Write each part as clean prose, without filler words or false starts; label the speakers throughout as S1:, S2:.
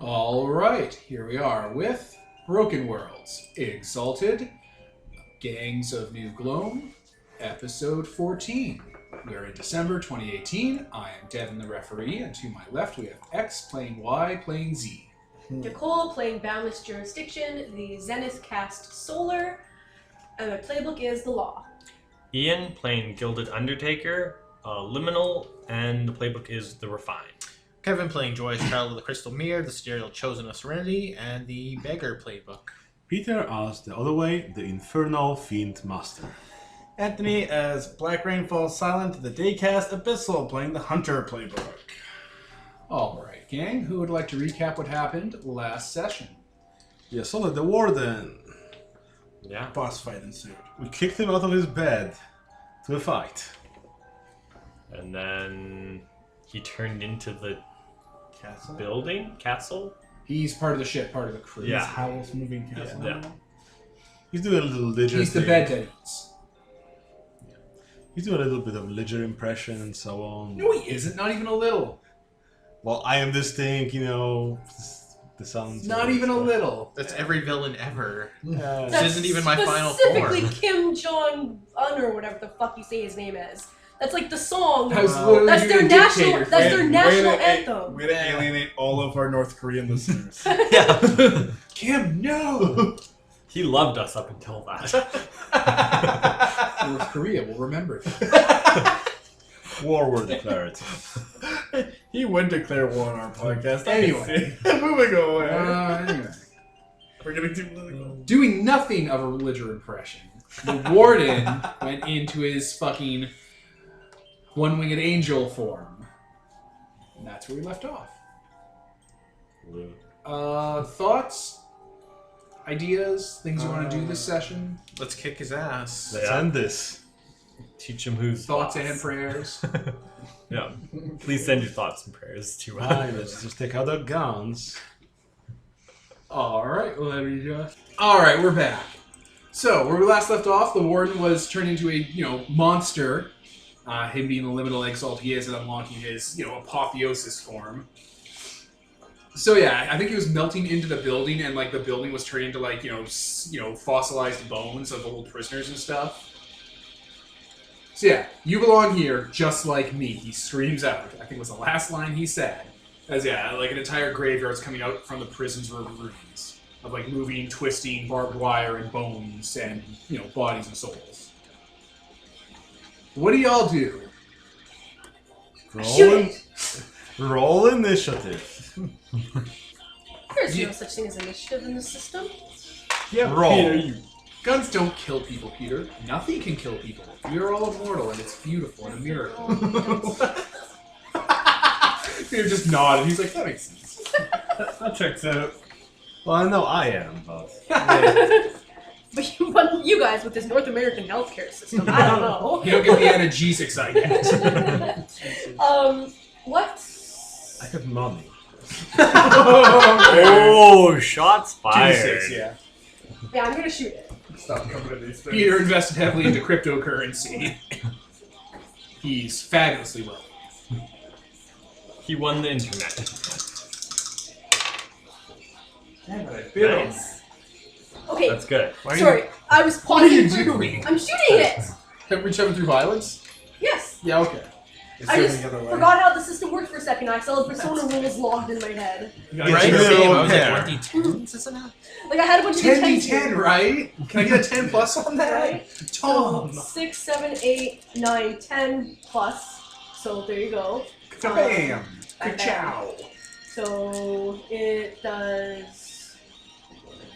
S1: Alright, here we are with Broken Worlds, Exalted, Gangs of New Gloam, Episode 14. We're in December 2018. I am Devin the referee, and to my left we have X playing Y playing Z.
S2: Nicole playing Boundless Jurisdiction, the Zenith cast Solar, and my playbook is the Law.
S3: Ian playing Gilded Undertaker, Liminal, and the playbook is the Refined.
S4: Kevin playing Joyous Child of the Crystal Mirror, the Serial Chosen of Serenity, and the Beggar playbook.
S5: Peter as the other way, the Infernal Fiend Master.
S6: Anthony as Black Rain Falls Silent, the Daycast Abyssal playing the Hunter playbook.
S1: Alright, gang, who would like to recap what happened last session?
S5: Yeah, so the Warden.
S3: Yeah.
S6: Boss fight ensued.
S5: We kicked him out of his bed to a fight.
S3: And then he turned into the
S6: Castle?
S3: Castle?
S1: He's part of the ship, part of the crew.
S3: Yeah.
S6: Howl's moving castle.
S3: Yeah.
S5: He's doing a little ledger.
S1: He's the
S5: thing.
S1: bed that eats.
S5: He's doing a little bit of ledger impression and so on.
S1: No, he isn't. Not even a little.
S5: Well, I am this thing, you know. The sounds.
S1: Not even a little.
S4: That's every villain ever.
S5: Yeah.
S4: This isn't even my final
S2: Specifically
S4: form.
S2: Kim Jong-un or whatever the fuck you say his name is. That's like the song.
S1: I was literally
S2: That's their
S1: doing
S2: national.
S1: dictator
S2: That's
S1: thing.
S2: their national anthem.
S6: Way to alienate all of our North Korean listeners.
S3: Yeah.
S1: Kim, no!
S3: He loved us up until that.
S1: North Korea will remember that.
S5: War were declared.
S6: He would declare war on our podcast.
S1: Anyway.
S6: Moving away.
S1: Anyway.
S6: We're getting too political.
S1: Doing nothing of a religious impression, the Warden went into his fucking one-winged angel form. And that's where we left off. Thoughts? Ideas? Things you want to do this session?
S4: Let's kick his ass.
S5: Let's end this.
S3: Teach him who's
S1: Thoughts
S3: boss.
S1: and prayers?
S3: Yeah. Please send your thoughts and prayers to
S5: Alright, let's just take out our guns.
S1: Alright, let me just... Alright, we're back. So, where we last left off, the Warden was turned into a, monster. Him being the liminal exalt he is and unlocking his, apotheosis form. So yeah, I think he was melting into the building and, the building was turning into, fossilized bones of old prisoners and stuff. So yeah, you belong here just like me, he screams out. I think it was the last line he said. As an entire graveyard's coming out from the prison's ruins. Of moving, twisting, barbed wire, and bones, and, bodies and souls. What do y'all do?
S5: Roll initiative.
S2: There's no such thing as initiative in this system.
S1: Yeah,
S5: Roll.
S1: Peter, guns don't kill people, Peter. Nothing can kill people. We are all immortal, and it's beautiful and a miracle. Peter just nodded. He's like, that makes sense.
S6: That checks out.
S5: Well, I know I am, but...
S2: But you guys with this North American healthcare system, I don't know.
S1: You don't get the analgesics I get.
S2: What?
S5: I have money.
S3: Oh, shots fired.
S1: 2-6, yeah.
S2: Yeah, I'm gonna shoot it.
S6: Stop coming to these things.
S1: Peter invested heavily into cryptocurrency. He's fabulously well.
S3: He won the internet.
S6: Damn it, I bit him.
S3: Nice.
S2: Okay.
S3: That's good.
S2: Sorry, I was
S1: What are you
S2: pausing.
S1: doing?
S2: I'm shooting it.
S1: Reach out through violence?
S2: Yes.
S1: Yeah, okay.
S2: I just forgot how the system worked for a second. I saw the Persona rules logged in my head.
S4: Right?
S5: It's a
S4: Same. I
S5: little
S4: was
S5: pair.
S4: like, 2010s, isn't it?
S2: Like I had a bunch of
S1: 10d10, right? Can I get a 10 plus on that?
S2: Right.
S1: Tom!
S2: 6, 7, 8, 9, 10 plus. So there you go.
S1: Kabam!
S2: Bam,
S1: Ka-chow!
S2: So it does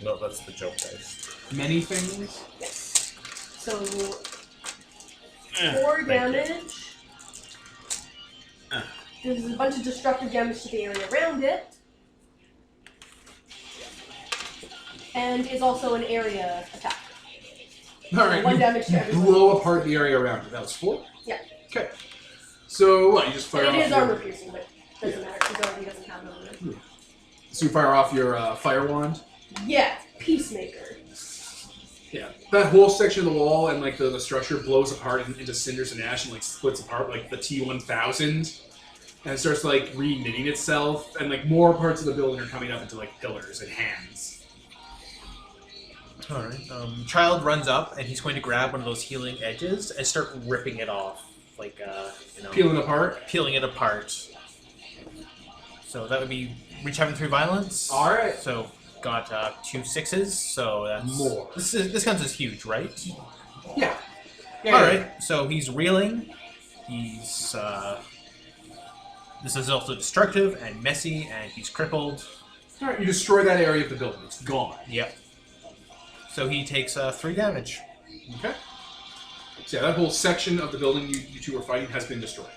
S3: No, that's the joke, guys.
S1: Many things?
S2: yes. So 4 damage. There's a bunch of destructive damage to the area around it. And is also an area attack.
S1: Alright,
S2: 1 damage to everyone.
S1: blow apart the area around it. That was 4?
S2: Yeah.
S1: Okay. So, what, you just fire
S2: And
S1: off
S2: it is
S1: your...
S2: armor piercing, but doesn't matter because already doesn't have armor.
S1: So you fire off your fire wand?
S2: Yeah, Peacemaker.
S1: Yeah, that whole section of the wall and like the structure blows apart into cinders and ash and like splits apart like the T-1000, and it starts like re-knitting itself, and like more parts of the building are coming up into like pillars and hands.
S4: All right. Child runs up and he's going to grab one of those healing edges and start ripping it off, like
S1: Peeling apart.
S4: peeling it apart. So that would be reach having 3 violence.
S1: All right.
S4: So got 2 6s. So that's
S1: More.
S4: This counts as huge, right?
S1: Yeah.
S4: All right. So he's reeling. He's this is also destructive and messy, and he's crippled.
S1: All right. You destroy that area of the building. It's gone.
S4: Yep. So he takes 3 damage.
S1: Okay. So yeah, that whole section of the building you two are fighting has been destroyed.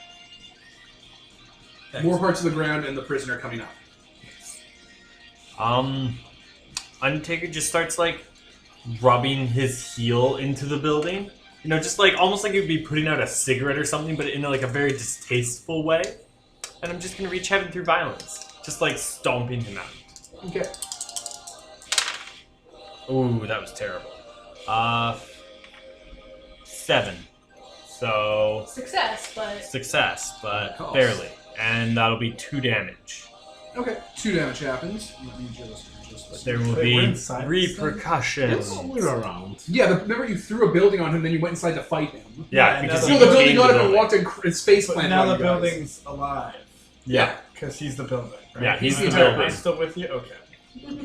S1: More parts of the ground and the prisoner coming up.
S3: Undertaker just starts like rubbing his heel into the building. You know, just like almost like he'd be putting out a cigarette or something, but in like a very distasteful way. And I'm just gonna reach heaven through violence, just like stomping him out.
S1: Okay.
S3: Ooh, that was terrible. 7. So
S2: Success, but
S3: success, but
S1: Cost.
S3: barely, and that'll be 2 damage.
S1: Okay. 2 damage happens. Let me
S3: But there will
S6: Wait, we're
S3: be
S6: inside this thing?
S3: repercussions.
S5: Oh, we're around.
S1: Yeah, remember you threw a building on him, then you went inside to fight him.
S3: Yeah,
S6: Yeah,
S3: because
S6: no,
S3: he
S1: So the building
S3: became
S1: got
S3: the
S1: him and
S3: building.
S1: walked in space
S6: But
S1: plant.
S6: now
S1: on
S6: the
S1: you guys.
S6: building's alive.
S3: Yeah.
S6: Because he's the building, right?
S3: Yeah, he's the
S6: Am
S3: building.
S6: I still with you? Okay.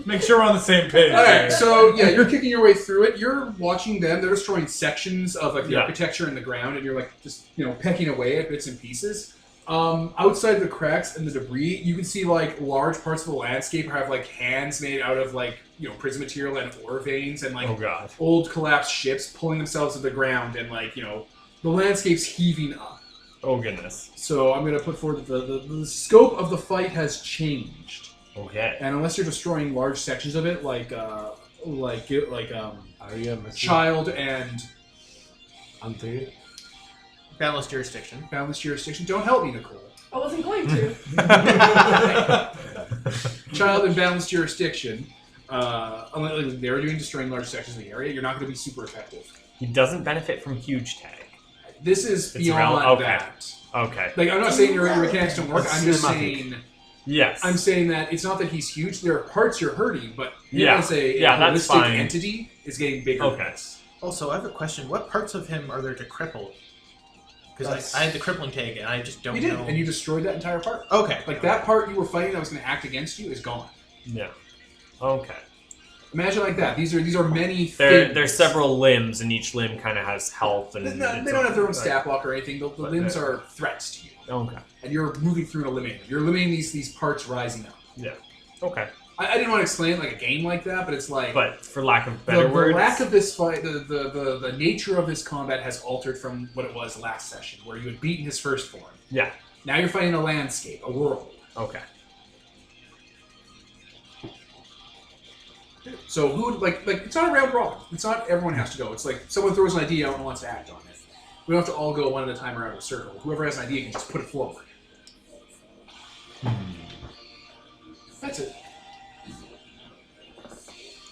S6: Make sure we're on the same page.
S1: Alright, so yeah, you're kicking your way through it. You're watching them. They're destroying sections of like the
S3: Yeah.
S1: architecture in the ground, and you're like just pecking away at bits and pieces. Outside the cracks and the debris, you can see like large parts of the landscape have like hands made out of like prison material and ore veins, and like
S3: Oh god.
S1: old collapsed ships pulling themselves to the ground, and like the landscape's heaving up.
S3: Oh goodness.
S1: So I'm gonna put forward that the scope of the fight has changed.
S3: Okay.
S1: And unless you're destroying large sections of it, like
S5: Are you missing
S1: Child and
S5: Ante?
S4: Boundless jurisdiction.
S1: Boundless Jurisdiction, don't help me, Nicole.
S2: I wasn't going to.
S1: Child and Boundless Jurisdiction, unless they're doing destroying large sections of the area, you're not going to be super effective.
S3: He doesn't benefit from huge tag.
S1: This is
S3: It's
S1: beyond
S3: around- okay.
S1: that.
S3: Okay.
S1: Like, I'm not saying your mechanics don't work.
S5: It's
S1: I'm just
S5: cinematic.
S1: saying.
S3: Yes.
S1: I'm saying that it's not that he's huge. There are parts you're hurting, but him
S3: Yeah.
S1: as a
S3: Yeah, that's
S1: holistic
S3: fine.
S1: entity is getting bigger.
S3: Okay.
S1: than this.
S4: Also, I have a question. What parts of him are there to cripple? Because I had the crippling tag, and I just don't
S1: You did,
S4: know.
S1: and you destroyed that entire part.
S4: Okay.
S1: Like that part you were fighting that was going to act against you is gone.
S3: Yeah. Okay.
S1: Imagine like that. These are many things.
S3: There's several limbs, and each limb kind of has health and.
S1: They don't
S3: it's
S1: have their own
S3: okay.
S1: stat block or anything. The
S3: But
S1: limbs
S3: they're-
S1: are threats to you,
S3: Okay.
S1: and you're moving through and eliminating them. You're eliminating these parts rising up.
S3: Yeah. Okay.
S1: I didn't want to explain like a game like that, but it's like
S3: But for lack of better
S1: the
S3: words.
S1: lack of this fight, the nature of this combat has altered from what it was last session, where you had beaten his first form.
S3: Yeah.
S1: Now you're fighting a landscape, a world.
S3: Okay.
S1: So who would like it's not a round robin. It's not everyone has to go. It's like someone throws an idea out and wants to act on it. We don't have to all go one at a time around a circle. Whoever has an idea can just put it forward. That's it.
S5: What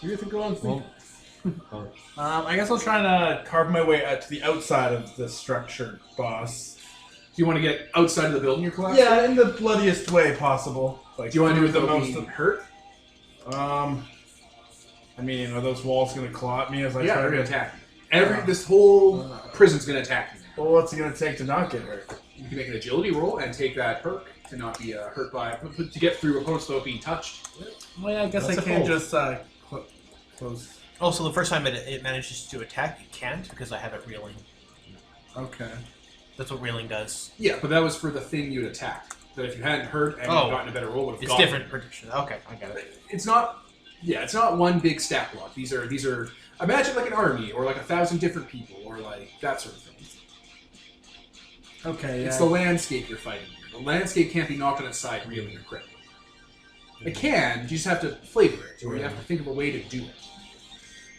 S5: do you think on me?
S6: I guess I'll try to carve my way out to the outside of the structure, boss.
S1: Do you want to get outside of the building you're collapsing?
S6: Yeah, in the bloodiest way possible. Like,
S1: Do you want to do it
S6: the
S1: without
S6: most
S1: being hurt?
S6: I mean, are those walls gonna claw at me as I
S1: Yeah,
S6: try
S1: they're
S6: to
S1: gonna attack you. This whole prison's gonna attack you.
S6: Well, what's it gonna take to not get hurt?
S1: You can make an agility roll and take that perk to not be hurt by to get through opponents without being touched.
S6: Well, yeah, I guess
S5: That's
S6: I
S5: a
S6: can't
S5: fold.
S6: just close.
S4: Also, the first time it manages to attack, it can't because I have it reeling.
S6: Okay.
S4: That's what reeling does.
S1: Yeah, but that was for the thing you'd attack. That if you hadn't hurt and
S4: Oh.
S1: you'd gotten a better roll, would have
S4: It's
S1: gotten
S4: different predictions. Okay, I got it.
S1: It's not. Yeah, it's not one big stat block. These are. Imagine like an army or like 1,000 different people or like that sort of thing.
S6: Okay.
S1: It's
S6: Yeah.
S1: the landscape you're fighting here. The landscape can't be knocked on its side reeling or crippling. It can. You just have to flavor it, or you have to think of a way to do it.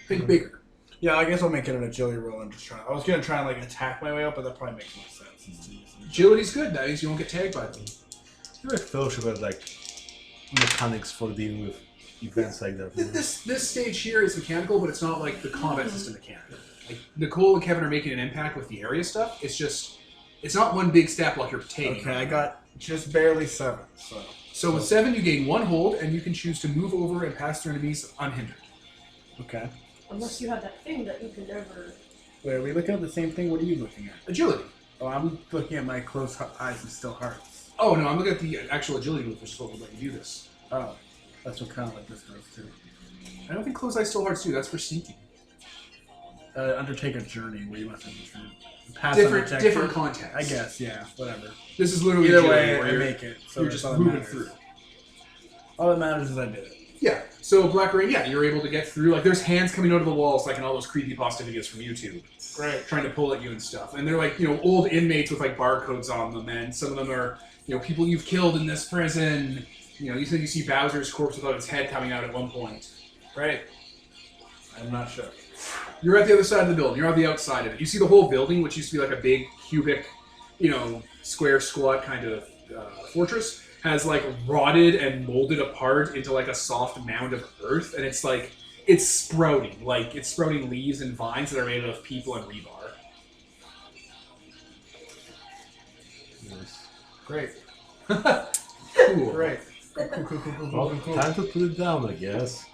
S1: Think bigger.
S6: Yeah, I guess I'll make it an agility roll and just try. I was gonna try and like attack my way up, but that probably makes more sense. It's too easy.
S1: Agility's good. That means you won't get tagged by them.
S5: I feel like Fellowship has like mechanics for dealing with events like that.
S1: This stage here is mechanical, but it's not like the combat system mechanical. Like Nicole and Kevin are making an impact with the area stuff. It's not one big stat block you're taking.
S6: Okay, I got just barely 7.
S1: So with 7, you gain 1 hold, and you can choose to move over and pass through enemies unhindered.
S6: Okay.
S2: Unless you have that thing that you can never.
S6: Wait, are we looking at the same thing? What are you looking at?
S1: Agility.
S6: Oh, I'm looking at my closed eyes and still hearts.
S1: Oh no, I'm looking at the actual agility move, which is what will let you do this.
S6: Oh, that's what kind of like this does too.
S1: I don't think closed eyes still hearts do. That's for sneaking.
S6: Undertake a journey where you must pass
S1: Different context.
S6: I guess, yeah, whatever.
S1: This is literally
S6: Either
S1: agility,
S6: way,
S1: where
S6: I
S1: you're,
S6: make it. So
S1: you're
S6: that's
S1: just
S6: all that
S1: moving
S6: matters.
S1: through.
S6: All that matters is I did it.
S1: Yeah. So Black Rain, yeah, you're able to get through. Like there's hands coming out of the walls, like in all those creepypasta videos from YouTube.
S6: Great.
S1: Trying to pull at you and stuff. And they're like, old inmates with like barcodes on them, and some of them are, people you've killed in this prison. You said you see Bowser's corpse without his head coming out at one point. Right?
S6: I'm not sure.
S1: You're at the other side of the building. You're on the outside of it. You see the whole building, which used to be like a big cubic, square squat kind of fortress, has like rotted and molded apart into like a soft mound of earth, and it's like it's sprouting leaves and vines that are made of people and rebar.
S5: Yes.
S6: Great.
S1: Cool.
S6: Great.
S5: Well, time to put it down, I guess.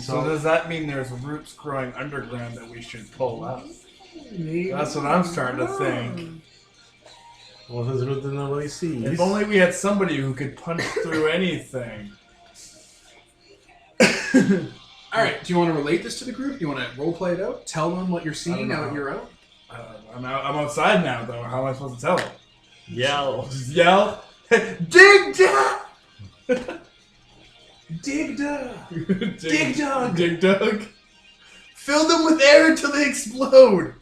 S6: So does that mean there's roots growing underground that we should pull out? That's what I'm starting to think.
S5: What is root that nobody sees?
S6: If only we had somebody who could punch through anything.
S1: Alright, do you want to relate this to the group? Do you want to roleplay it out? Tell them what you're seeing now that you're out?
S6: I'm outside now, though. How am I supposed to tell them?
S3: Yell.
S6: Just yell, dig down!
S1: Dig dug!
S6: Dig dug! Dig dug! Fill them with air until they explode!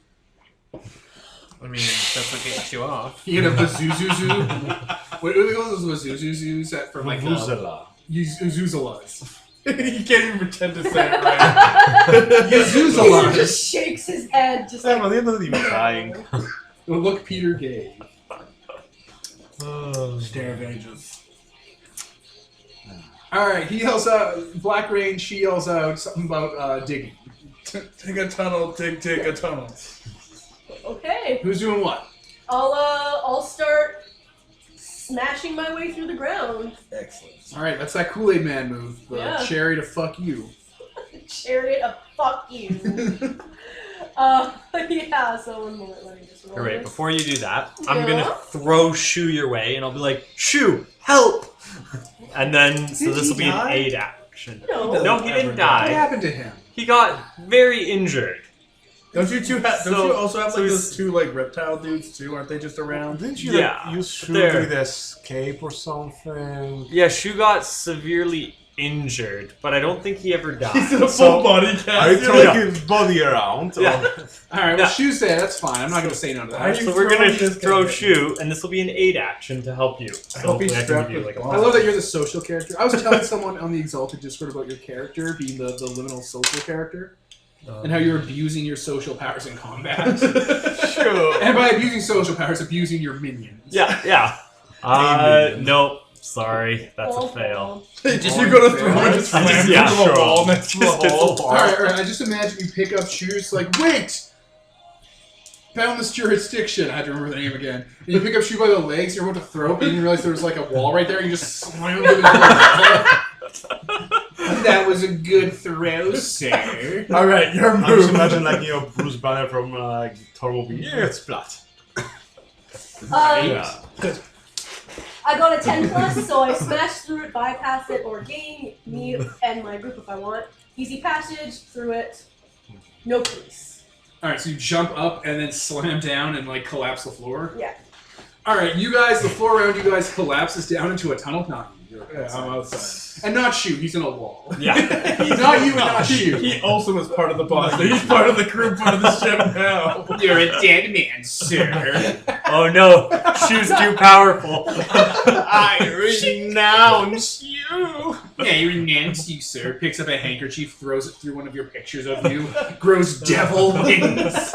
S3: I mean, that's what gets you off.
S1: You get a Bazuzuzu. What are those Bazuzuzus from like
S5: Vuvuzela.
S1: Uzuzalas?
S6: You can't even pretend to say it right.
S2: He
S1: Uzuzalas.
S2: just shakes his head, just
S5: Yeah,
S2: like.
S5: but they're not even trying.
S1: Look, Peter gave.
S6: Stare of ages.
S1: Alright, he yells out, Black Rain, she yells out something about digging.
S6: Dig a tunnel, dig a tunnel.
S2: Okay.
S1: Who's doing what?
S2: I'll start smashing my way through the ground.
S6: Excellent.
S1: Alright, that's that Kool-Aid Man move. The
S2: Yeah.
S1: cherry to fuck you.
S2: Chariot of fuck you. Yeah, so one moment, let me just roll
S3: Alright,
S2: this.
S3: before you do that, I'm
S2: Yeah.
S3: gonna throw Shu your way, and I'll be like, Shu, help! And then, so
S1: Did
S3: this will
S1: he
S3: be an
S1: die?
S3: aid action.
S2: No.
S3: No, he didn't
S1: What
S3: die.
S1: happened to him?
S3: He got very injured.
S6: Don't you
S3: So-
S6: also have
S3: so
S6: like
S3: he's-
S6: those two like reptile dudes too? Aren't they just around?
S5: Didn't you
S3: Yeah,
S5: like, use shoot
S3: there.
S5: with escape or something?
S3: Yeah, Shu got severely injured, but I don't think he ever died.
S6: He's in a
S5: So,
S6: full body cast.
S5: Are you
S6: You're
S5: throwing
S6: like,
S5: his body around? or-
S3: Yeah.
S1: Alright, well,
S3: Yeah.
S1: Shu's there, that's fine. I'm not going to say no to
S6: Why are
S1: that.
S6: you
S3: So we're gonna
S6: throwing this
S3: throw
S6: guy?
S3: Shu, and this will be an aid action to help you. So
S6: hope he's
S3: hopefully I can
S6: strapped
S3: give you
S6: with
S3: like a
S6: bombs.
S1: I love that you're the social character. I was telling someone on the Exalted Discord about your character being the liminal social character. And how you're abusing your social powers in combat.
S3: Sure.
S1: And by abusing social powers, abusing your minions.
S3: Yeah. Nope. Sorry, that's a fail.
S6: Just you go to throw and just
S3: I
S6: slam
S3: just-
S6: into
S3: yeah,
S6: the
S3: sure.
S6: wall next to the
S3: Just hits
S6: hole.
S3: the
S1: Alright, I just imagine you pick up shoes like, wait! Boundless jurisdiction. I had to remember the name again. And you pick up shoe by the legs, you're about to throw, but you didn't realize there was like a wall right there, and you just slam into the wall. That was a good throw, sir.
S6: All right, your
S5: I just
S6: move.
S5: imagine like Bruce Banner from Thor movie. Yeah, it's flat.
S3: Yeah.
S2: I got a 10 plus, so I smash through it, bypass it, or gain me and my group if I want. Easy passage through it. No police.
S1: Alright, so you jump up and then slam down and like collapse the floor.
S2: Yeah.
S1: Alright, you guys, the floor around you guys collapses down into a tunnel. Not you.
S6: Yeah, I'm outside.
S1: And not Shoot, he's in a wall.
S3: Yeah.
S1: Not you and not Shoot.
S6: He also was part of the boss. He's part of the crew, part of the ship now.
S1: You're a dead man, sir.
S3: Oh no, Shu's too powerful.
S1: I renounce you. Yeah, he renounced you, sir. Picks up a handkerchief, throws it through one of your pictures of you, grows devil wings.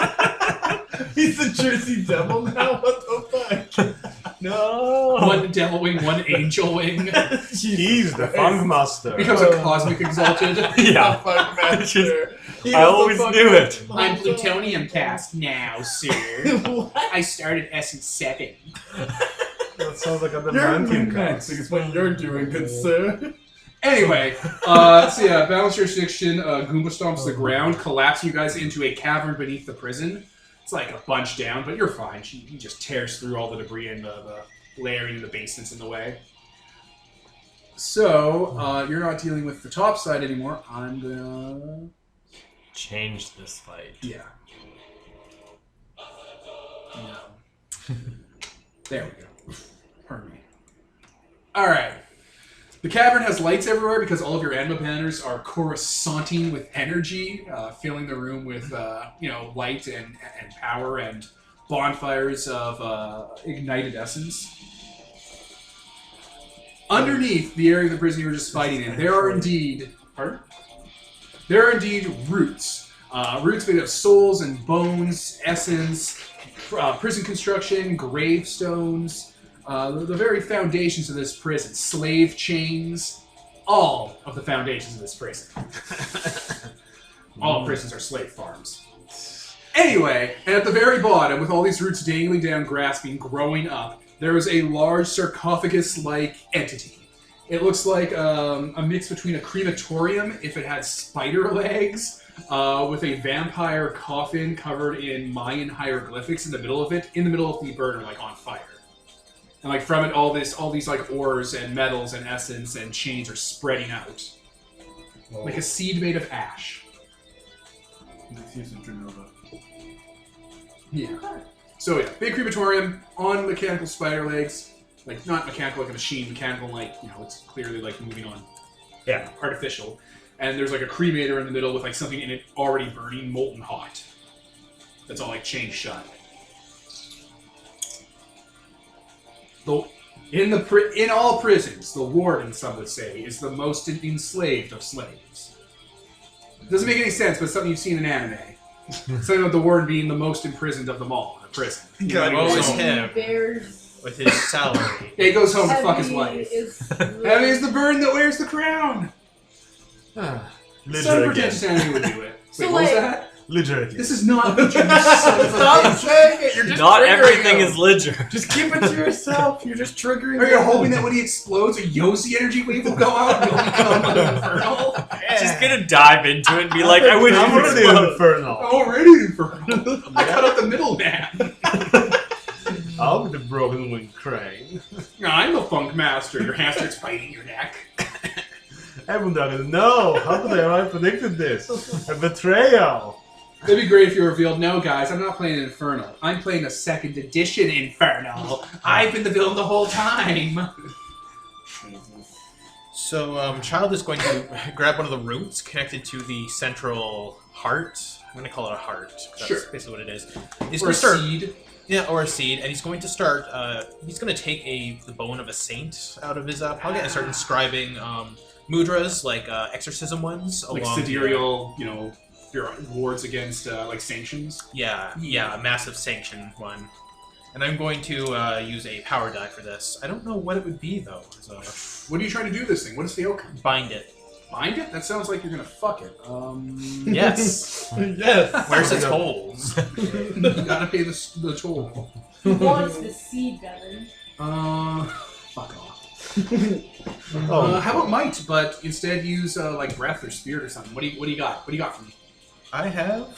S6: He's the Jersey Devil now? What the fuck?
S3: No.
S1: one devil wing, one angel wing.
S5: He's the funk master.
S1: Becomes a cosmic exalted.
S3: Yeah.
S6: Fuck master.
S3: I always knew it.
S1: I'm plutonium cast now, sir.
S2: What?
S1: I started Essence 7.
S5: That sounds like a
S6: You're
S5: Demantium
S6: next.
S5: cast.
S6: Is what you're doing, good sir.
S1: Anyway, so yeah, balance jurisdiction, Goomba stomps the ground, collapsing you guys into a cavern beneath the prison. It's like a bunch down, but you're fine. He just tears through all the debris and the layering in the basements in the way. So, you're not dealing with the top side anymore. I'm gonna...
S3: Change this fight.
S1: Yeah. No. There we go. Pardon me. Alright. The cavern has lights everywhere because all of your anima banners are coruscanting with energy, filling the room with light and power and bonfires of ignited essence. Underneath the area of the prison you were just fighting in, there are indeed roots. Roots made of souls and bones, essence, prison construction, gravestones. The very foundations of this prison, slave chains, all of the foundations of this prison. All prisons are slave farms. Anyway, and at the very bottom, with all these roots dangling down, grasping, growing up, there is a large sarcophagus-like entity. It looks like a mix between a crematorium, if it had spider legs, with a vampire coffin covered in Mayan hieroglyphics in the middle of it, in the middle of the burner, like on fire. And like from it, all these like ores and metals and essence and chains are spreading out, like a seed made of ash. Yeah. So yeah, big crematorium on mechanical spider legs, like not mechanical like a machine, mechanical like it's clearly like moving on. Yeah, artificial. And there's like a cremator in the middle with like something in it already burning, molten hot. That's all like chained shut. In all prisons, the warden, some would say, is the most enslaved of slaves. It doesn't make any sense, but it's something you've seen in anime. Something about the warden being the most imprisoned of them all in a prison.
S4: God, always
S2: Heavy
S4: him
S2: bears.
S4: with his salary.
S1: Yeah, he goes home to fuck his
S2: Heavy
S1: wife.
S2: is
S1: Heavy is the burden that wears the crown. Some
S5: Lidger again.
S1: pretentious anime would do it.
S2: So,
S1: Wait, what was
S2: like-
S1: that?
S5: Lidger again.
S1: This is not Lidger, you son of a
S6: Stop
S1: bitch.
S6: saying it. You're just
S3: Not
S6: triggering
S3: everything
S6: him.
S3: is Lidger.
S6: Just keep it to yourself. You're just triggering.
S1: Are you
S6: him.
S1: hoping that when he explodes, a Yossi energy wave will go out and he'll become infernal?
S3: Just gonna dive into it and be like, I wish
S5: I'm
S3: you would
S5: already
S3: explode.
S5: infernal.
S1: Already infernal. I cut out the middleman.
S5: I'll be the broken wing crane.
S1: I'm the funk master. Your hand starts biting your neck.
S5: Everyone doesn't know. How could I have predicted this? A betrayal.
S1: It'd be great if you revealed, no, guys, I'm not playing Infernal. I'm playing a second edition Infernal. I've been the villain the whole time.
S4: So, Child is going to grab one of the roots connected to the central heart. I'm going to call it a heart. 'Cause that's
S1: Sure.
S4: basically what it is. He's
S1: Or
S4: going
S1: a
S4: to start,
S1: seed.
S4: yeah, or a seed, and he's going to start. He's going to take the bone of a saint out of his pocket and start inscribing mudras, like exorcism ones,
S1: Like
S4: along.
S1: sidereal, your wards against, like, sanctions.
S4: Yeah, a massive sanction one. And I'm going to use a power die for this. I don't know what it would be though. So
S1: What are you trying to do this thing? What is the outcome?
S4: bind it.
S1: Bind it? That sounds like you're gonna fuck it.
S4: Yes.
S6: Yes.
S4: Where's its holes?
S1: You gotta pay the toll.
S2: Who wants the seed, Devin?
S1: Fuck off.
S5: Oh,
S1: How about might, but instead use like breath or spirit or something. What do you got? What do you got for me?
S4: I have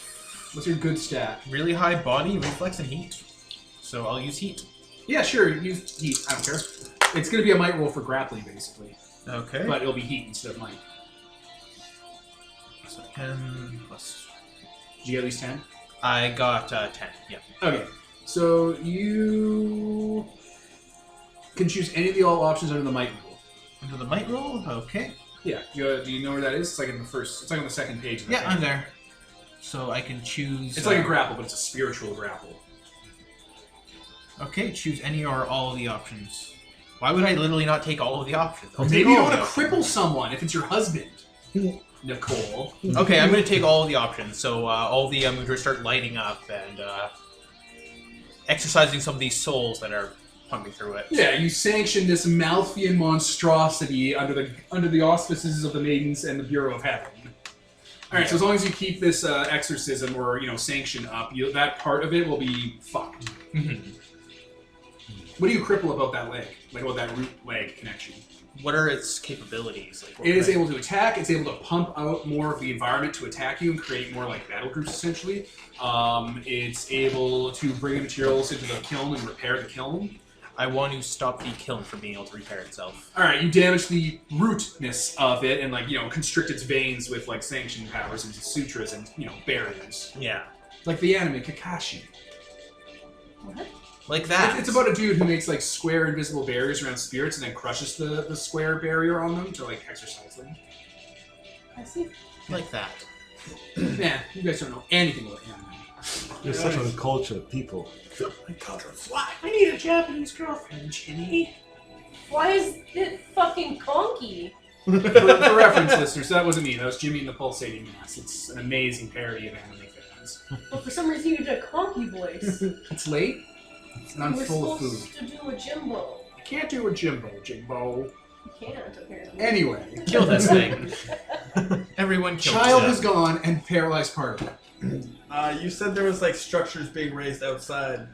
S1: What's your good stat?
S4: really high body, reflex, and heat. So I'll use heat.
S1: Yeah, sure. Use heat. I don't care. It's gonna be a might roll for grappling, basically,
S4: Okay.
S1: but it'll be heat instead of might.
S4: So 10 plus.
S1: Did you get at least 10?
S4: I got 10. Yeah.
S1: Okay. So you can choose any of the all options under the might rule.
S4: Under the might roll. Okay.
S1: Yeah. Do you know where that is? It's like in the first. It's like on the second page. Of the
S4: Yeah,
S1: thing.
S4: I'm there. So I can choose.
S1: It's like a grapple, but it's a spiritual grapple.
S4: Okay, choose any or all of the options. Why would I literally not take all of the options? I'll
S1: Maybe
S4: take
S1: you
S4: all
S1: don't
S4: of
S1: want
S4: the
S1: to cripple someone if it's your husband, Nicole.
S4: options. Okay, I'm going to take all of the options. So all the mudras start lighting up and exercising some of these souls that are point me through it.
S1: Yeah, you sanction this Malthian monstrosity under the auspices of the Maidens and the Bureau of Heaven. All right, so as long as you keep this exorcism or sanction up, that part of it will be fucked.
S4: Mm-hmm.
S1: What do you cripple about that leg? Like about that root leg connection?
S4: What are its capabilities? Like,
S1: It is able to attack. It's able to pump out more of the environment to attack you and create more like battle groups, essentially. It's able to bring materials into the kiln and repair the kiln.
S4: I want to stop the kiln from being able to repair itself.
S1: All right, you damage the rootness of it and constrict its veins with like sanction powers and sutras and barriers,
S4: Yeah.
S1: like the anime Kakashi.
S2: What?
S4: Like that.
S1: It's about a dude who makes like square invisible barriers around spirits and then crushes the square barrier on them to like exorcise them.
S2: I see.
S4: Like that.
S1: Nah, you guys don't know anything about anime.
S5: You're such a cultured people.
S1: I need a Japanese girlfriend, Jenny.
S2: Why is it fucking conky?
S1: For reference, listeners, that wasn't me. That was Jimmy and the Pulsating Mass. It's an amazing parody of anime fans.
S2: But for some reason you did a conky voice.
S1: It's late. And I'm
S2: We're
S1: full of
S2: supposed
S1: food.
S2: to do a Jimbo.
S1: I can't do a Jimbo.
S2: You can't, apparently.
S1: Anyway,
S4: Kill this thing. Everyone kill
S1: child
S4: it.
S1: is gone and paralyzed part of it.
S6: You said there was like structures being raised outside.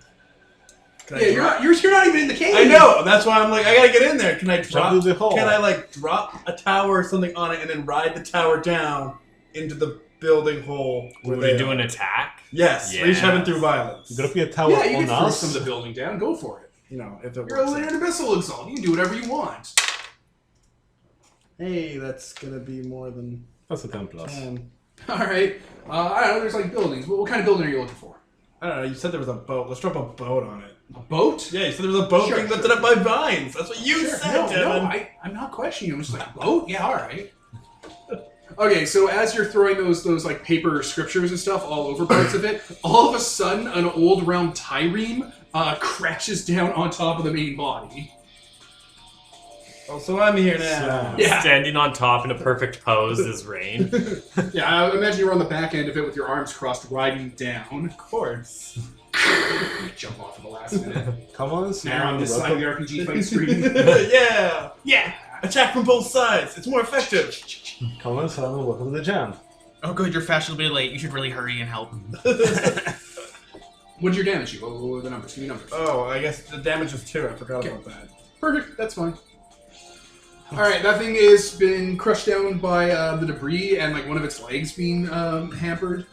S6: Can I
S1: Yeah,
S6: drop?
S1: you're not even in the cave.
S6: I know. That's why I'm like, I gotta get in there. Can I
S5: Jump
S6: drop?
S5: through the hole.
S6: Can I like drop a tower or something on it and then ride the tower down into the building hole?
S3: Would
S6: they
S3: we do
S6: are?
S3: an attack?
S6: Yes. Reach heaven through violence.
S5: You're gonna be a tower
S1: Yeah, you
S5: on
S1: can throw
S5: us.
S1: some of the building down. Go for it.
S6: You know, if it
S1: You're a
S6: works.
S1: Laird Abyssal Exalt. You can do whatever you want.
S6: Hey, that's gonna be more than
S5: That's a 10 plus.
S6: 10.
S1: All right. I don't know. There's like buildings. What kind of building are you looking for?
S6: I don't know. You said there was a boat. Let's drop a boat on it.
S1: A boat?
S6: Yeah, you said there was a boat
S1: Sure,
S6: being lifted
S1: sure.
S6: up by vines. That's what you said,
S1: No,
S6: Devin.
S1: I'm not questioning you. I'm just like, boat? Yeah, all right. Okay, so as you're throwing those like paper scriptures and stuff all over parts of it, all of a sudden an old round trireme crashes down on top of the main body.
S6: Oh, so I'm here now.
S1: Yeah.
S3: Standing on top in a perfect pose is Rain.
S1: Yeah, I imagine you're on the back end of it with your arms crossed, riding down.
S6: Of course.
S1: Jump off at the last minute.
S5: Come on,
S1: Now on this side of the RPG fight screen.
S6: Yeah.
S1: Yeah.
S6: Attack from both sides. It's more effective.
S5: Come on, son, and welcome to the jam.
S4: Oh good, you're fashionably late. You should really hurry and help.
S1: What did your damage you? What were the numbers? Give me numbers.
S6: Oh, I guess the damage was 2. I forgot
S1: Okay.
S6: about that.
S1: Perfect. That's fine. All right, that thing has been crushed down by the debris and like one of its legs being hampered.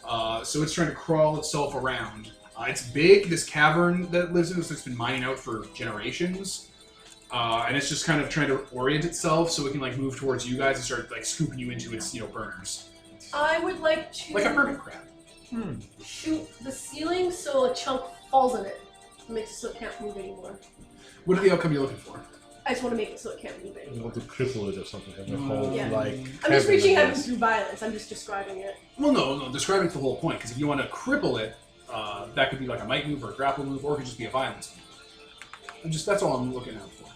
S1: So it's trying to crawl itself around. It's big. This cavern that it lives in, so it's been mining out for generations, and it's just kind of trying to orient itself so it can like move towards you guys and start like scooping you into its burners,
S2: I would like to
S1: like a hermit crab.
S2: shoot the ceiling so a chunk falls in it. It makes it so it can't move anymore.
S1: What are the outcome you're looking for?
S2: I just want to make it so it can't move
S5: You
S2: anymore.
S5: want to cripple it or something. Have a whole,
S2: Yeah.
S5: like...
S2: I'm just
S5: cavern
S2: reaching
S5: like
S2: heaven
S5: this.
S2: through violence. I'm just describing it.
S1: Well, no. Describing's the whole point. Because if you want to cripple it, that could be like a might move or a grapple move, or it could just be a violence move. That's all I'm looking out for.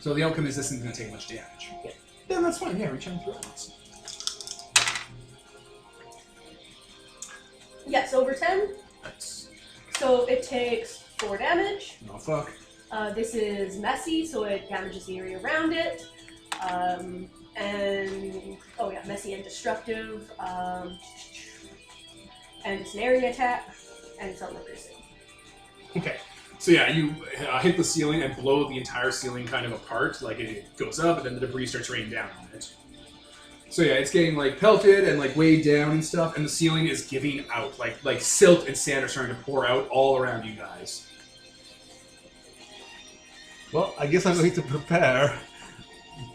S1: So the outcome is this isn't going to take much damage.
S2: Yeah.
S1: Then that's fine. Yeah, reach out through violence.
S2: Yes, over 10.
S1: Nice.
S2: So it takes 4 damage.
S1: No fuck.
S2: This is messy, so it damages the area around it. Messy and destructive. And it's an area attack, and it's armor piercing.
S1: Okay. So yeah, you hit the ceiling and blow the entire ceiling kind of apart. Like it goes up, and then the debris starts raining down on it. So yeah, it's getting like pelted and like weighed down and stuff, and the ceiling is giving out. Like silt and sand are starting to pour out all around you guys.
S5: Well, I guess I'm going to prepare,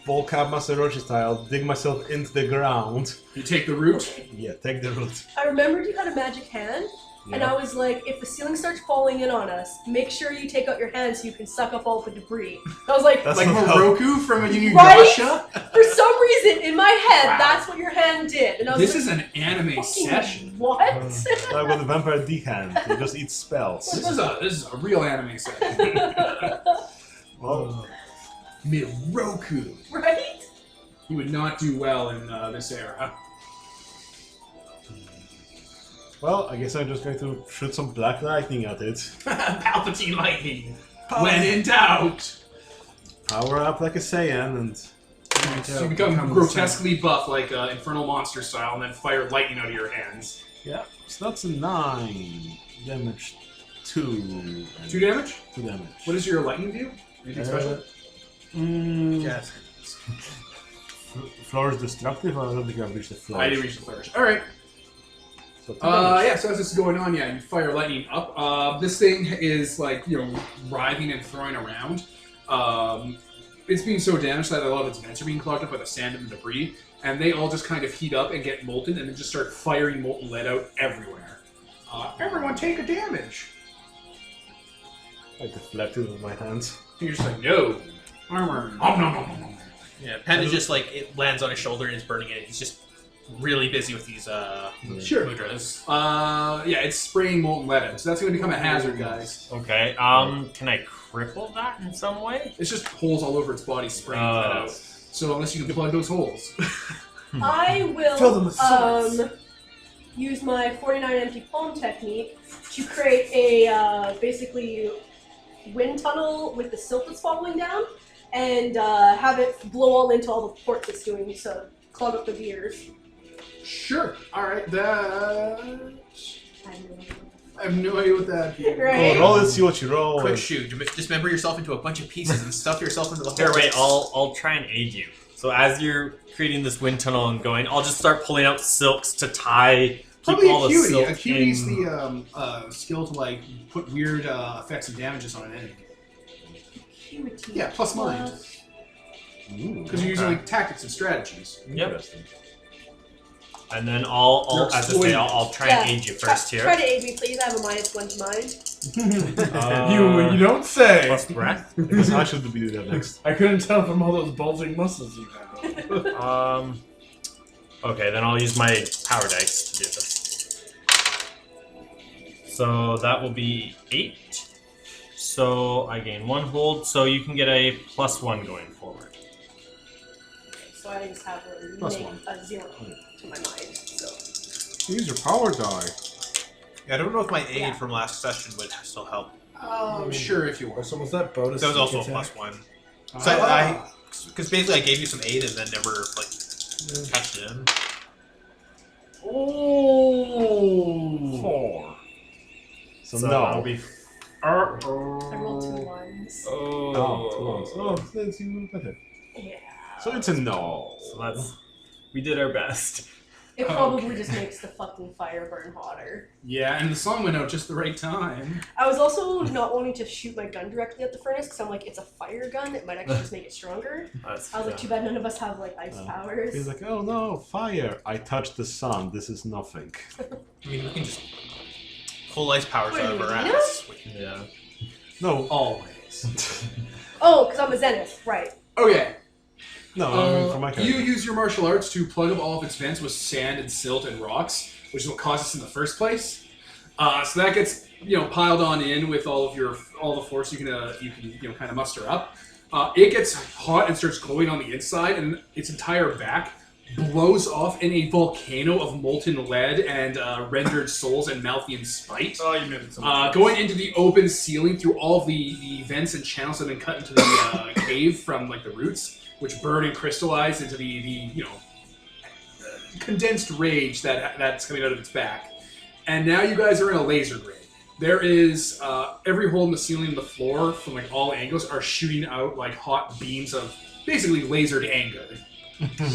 S5: Volcab Masaroshi style, dig myself into the ground.
S1: You take the root.
S5: Yeah, take the root.
S2: I remembered you had a magic hand, and I was like, if the ceiling starts falling in on us, make sure you take out your hand so you can suck up all the debris. I was like,
S5: That's
S1: Like
S5: not how-
S1: Moroku from Inuyasha.
S2: Right? For some reason, in my head,
S1: Wow.
S2: that's what your hand did. And I was
S1: This
S2: like,
S1: is an anime
S2: fucking
S1: session.
S2: what?
S5: I've got the Vampire D-hand. He just eats spells.
S1: This is a real anime session.
S5: Well,
S1: Miroku.
S2: Right?
S1: He would not do well in this era.
S5: well, I guess I'm just going to shoot some black lightning at it.
S1: Palpatine lightning. When in doubt.
S5: Power up like a Saiyan and...
S1: So you become grotesquely buff, like Infernal Monster style, and then fire lightning out of your hands.
S5: Yeah. So that's a 9. Damage 2. and
S1: 2 damage?
S5: 2 damage.
S1: What does your lightning do? Anything special?
S4: Yes.
S5: Flourish destructive? I don't think I've reached the flourish.
S1: I didn't reach the flourish. Alright.
S5: So 2 damage.
S1: Yeah, so as this is going on, yeah, you fire lightning up. This thing is, like, writhing and throwing around. It's being so damaged that a lot of its vents are being clogged up by the sand and the debris, and they all just kind of heat up and get molten, and then just start firing molten lead out everywhere. Everyone take a damage!
S5: I deflected with my hands.
S1: And you're just like, no! Armor! Nom, nom, nom, nom, nom.
S4: Yeah, Panda just like it lands on his shoulder and is burning it. He's just really busy with these
S1: Sure.
S4: mudras.
S1: Yeah, it's spraying molten lead out, so that's going to become a hazard, guys.
S3: Okay. Can I cripple that in some way?
S1: It's just holes all over its body spraying lead out. So unless you can plug those holes.
S2: I
S6: Fill them
S2: will
S6: with swords.
S2: use my 49 empty palm technique to create a basically wind tunnel with the silt that's falling down, and have it blow all into all the ports it's doing, so clog up the gears.
S1: Sure. Alright, that...
S2: I have no idea.
S1: I have no idea what that is.
S2: Right.
S5: Oh, roll and see what you roll.
S4: Quick shoot. Dismember yourself into a bunch of pieces and stuff yourself into the
S3: Here,
S4: hole.
S3: wait. I'll try and aid you. So as you're creating this wind tunnel and going, I'll just start pulling out silks to tie.
S1: Probably
S3: all the
S1: Acuity.
S3: silk
S1: Acuity's
S3: in.
S1: the skill to like put weird effects and damages on an enemy.
S2: Acuity.
S1: Yeah, plus mind. Because you're using like tactics and strategies.
S3: Yep.
S5: Interesting.
S3: And then
S1: You're
S3: I'll as I say, I'll try and
S2: Yeah,
S3: aid you first
S2: try,
S3: here.
S2: Try to aid me, please. I have a -1 to mind.
S6: You don't say.
S3: Plus breath.
S5: I guess I should be that next.
S6: I couldn't tell from all those bulging muscles you have.
S3: Okay, then I'll use my power dice to do this. So that will be 8. So I gain 1 hold, so you can get a +1 going forward.
S2: So I just have a,
S5: Plus
S2: make
S5: 1.
S2: a 0 to my mind. So
S5: Use your power die.
S4: Yeah, I don't know if my aid
S2: Yeah.
S4: from last session would still help.
S1: Sure, if you want.
S6: So was that bonus?
S4: That was also a
S6: attack?
S4: +1. So I because basically I gave you some aid and then never like cashed it in.
S3: Oh!
S5: 4. So,
S3: So
S5: no.
S3: that'll be.
S2: I rolled 2 ones.
S5: Oh, that's even better.
S2: Yeah.
S5: So it's a no.
S3: So that's. We did our best.
S2: It probably just makes the fucking fire burn hotter.
S1: Yeah, and the song went out just the right time.
S2: I was also not wanting to shoot my gun directly at the furnace because I'm like, it's a fire gun. It might actually just make it stronger.
S3: That's,
S2: I was like, too bad none of us have like ice powers.
S5: He's like, oh no, fire. I touched the sun. This is nothing.
S4: I mean, we can just pull ice powers
S2: Wait,
S4: out of our
S2: you know?
S4: ass.
S3: Yeah.
S5: No.
S1: Always.
S2: Oh, because I'm a zenith, right?
S1: Okay.
S5: No, I mean, for my
S1: You
S5: character.
S1: use your martial arts to plug up all of its vents with sand and silt and rocks, which is what caused this in the first place. So that gets piled on in with all the force you can kind of muster up. It gets hot and starts glowing on the inside, and its entire back blows off in a volcano of molten lead and rendered souls and Malthian spite.
S6: Oh, you made it so
S1: Going into the open ceiling through all of the vents and channels that have been cut into the cave from like the roots, which burn and crystallize into the condensed rage that's coming out of its back. And now you guys are in a laser grid. There is every hole in the ceiling and the floor from like all angles are shooting out like hot beams of basically lasered anger.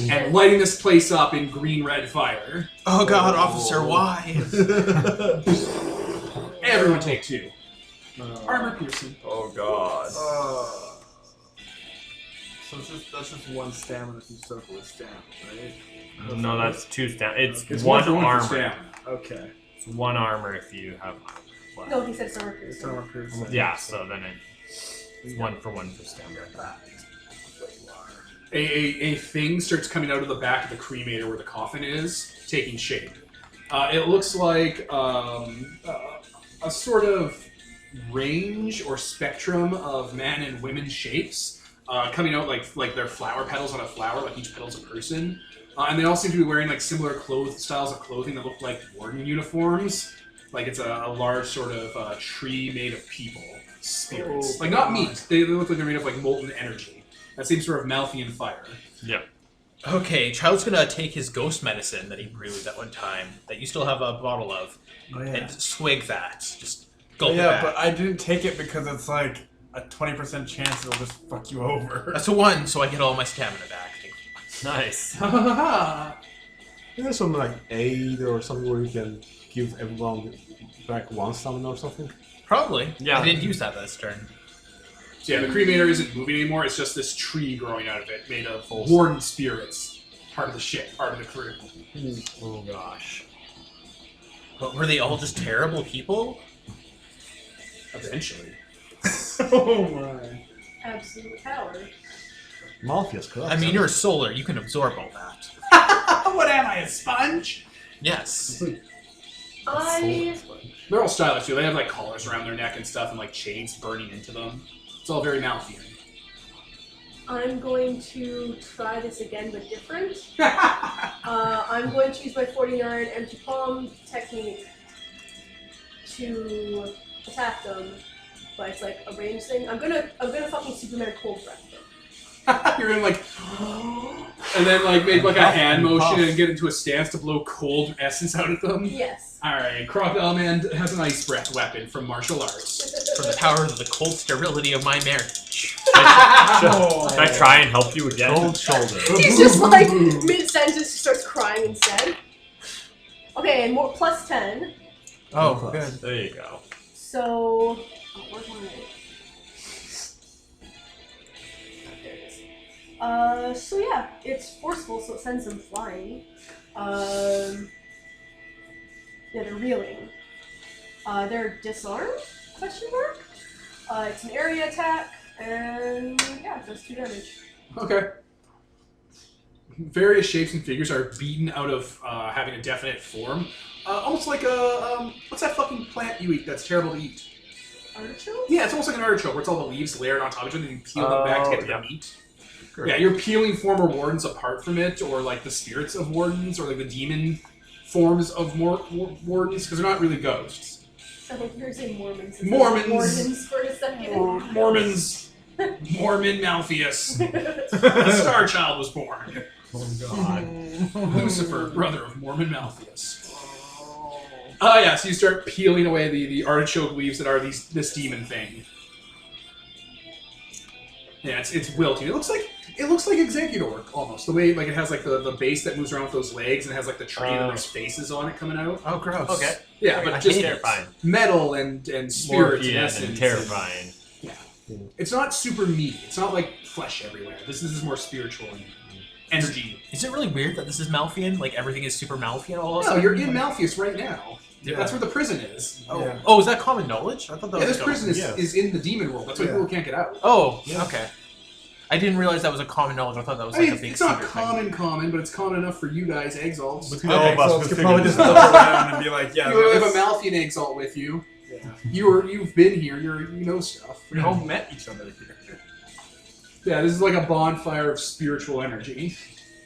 S1: And lighting this place up in green-red fire.
S4: Oh God, Officer, why?
S1: Everyone take 2. Armor piercing.
S3: Oh god.
S6: So that's just 1 stamina to soak with stamina, right?
S3: No, that's 2 stamina. It's
S1: It's
S3: 1
S1: for
S3: armor.
S1: stamina.
S6: Okay.
S3: It's 1 armor if you have armor.
S2: No, he said it's armor
S6: It's
S2: piercing.
S6: armor piercing.
S3: Yeah, so then it's 1 for stamina.
S1: A thing starts coming out of the back of the cremator where the coffin is, taking shape. It looks like a sort of range or spectrum of man and women shapes coming out like they're flower petals on a flower, like each petal's a person. And they all seem to be wearing like similar styles of clothing that look like warden uniforms. like it's a large sort of tree made of people, spirits.
S6: Oh,
S1: Like not
S6: God.
S1: meat. They look like they're made of like molten energy. That same sort of Malthian fire.
S3: Yeah.
S4: Okay, Child's gonna take his ghost medicine that he brewed that one time, that you still have a bottle of,
S6: Oh, yeah.
S4: and swig that. Just gulp it
S6: Yeah,
S4: back.
S6: but I didn't take it because it's like a 20% chance it'll just fuck you over.
S4: That's a 1, so I get all my stamina back.
S3: Nice.
S1: Ha ha ha!
S5: There's some like aid or something where you can give everyone back one stamina or something.
S4: Probably.
S3: Yeah.
S4: I didn't use that this turn.
S1: So yeah, the cremator isn't moving anymore. It's just this tree growing out of it, made of warden spirits. Part of the ship, part of the crew.
S3: Oh gosh.
S4: But were they all just terrible people?
S1: Eventually.
S6: Oh my.
S2: Absolute power.
S5: Malthius, correct?
S4: I mean, you're solar. You can absorb all that.
S1: What am I, a sponge?
S4: Yes.
S1: They're all stylish too. They have like collars around their neck and stuff, and like chains burning into them. It's all very Malthian.
S2: I'm going to try this again, but different. I'm going to use my 49 empty palm technique to attack them, but it's like a range thing. I'm gonna fucking Superman cold breath them.
S1: You're gonna like, and then like make like a hand motion and get into a stance to blow cold essence out of them.
S2: Yes.
S1: All right, Crocodile Man has an ice breath weapon from martial arts.
S4: From the power of the cold sterility of my marriage.
S3: Should I try and help you again?
S5: Cold shoulder.
S2: He's just like mid-sentence, just starts crying instead. Okay, and more plus 10.
S4: Oh, good.
S3: There you go.
S2: So, oh, where's my? There it is. So yeah, it's forceful, so it sends them flying. Yeah, they're reeling. They're disarmed? Question mark. It's an area attack, and yeah, it does 2 damage.
S1: Okay. Various shapes and figures are beaten out of having a definite form. Almost like a, what's that fucking plant you eat that's terrible to eat?
S2: Artichoke?
S1: Yeah, it's almost like an artichoke where it's all the leaves layered on top of each other and you peel them back to get to the meat.
S5: Correct.
S1: Yeah, you're peeling former wardens apart from it, or like the spirits of wardens, or like the demon forms of wardens, because they're not really ghosts.
S2: I think you're saying Mormons.
S1: Mormons.
S2: Mormons for a second.
S1: Mormons. Mormon Malthius. The Star Child was born.
S3: Oh god.
S1: Lucifer, brother of Mormon Malthius. Oh yeah, so you start peeling away the artichoke leaves that are this demon thing. Yeah, it's wilting. It looks like Executor almost. The way like it has like the base that moves around with those legs and it has like the tree and there's faces on it coming out.
S4: Oh, gross.
S3: Okay.
S1: Yeah,
S3: I
S1: but
S3: hate
S1: just
S3: terrifying.
S1: metal and spirits and
S3: Morphine
S1: essence.
S3: and terrifying.
S1: It's not super meaty. It's not like flesh everywhere. This is more spiritual and energy.
S4: Is it really weird that this is Malthian? Like everything is super Malthian all of a
S1: No,
S4: sudden?
S1: you're in Malthius right now.
S4: Yeah.
S1: That's where the prison is.
S4: Oh.
S6: Yeah.
S4: Oh, is that common knowledge? I thought that
S1: Yeah,
S4: was
S1: this prison
S5: yeah.
S1: is in the demon world. That's why
S6: Yeah.
S1: people can't get out.
S4: Oh,
S5: Yeah.
S4: okay. I didn't realize that was a common knowledge. I thought that was
S1: I
S4: like
S1: mean,
S4: a big
S1: it's not
S4: secret
S1: common, but it's common enough for you guys, Exalts.
S5: Between
S6: Okay,
S5: all of
S6: so
S5: us,
S6: you
S5: we
S6: could probably
S5: figured
S6: just
S5: it
S6: look
S5: out.
S6: around and be like, yeah,
S1: You have a
S6: that's-
S1: Malthian Exalt with you.
S6: yeah.
S1: You've been here. You know stuff.
S6: We all met each other here.
S1: Yeah, this is like a bonfire of spiritual energy.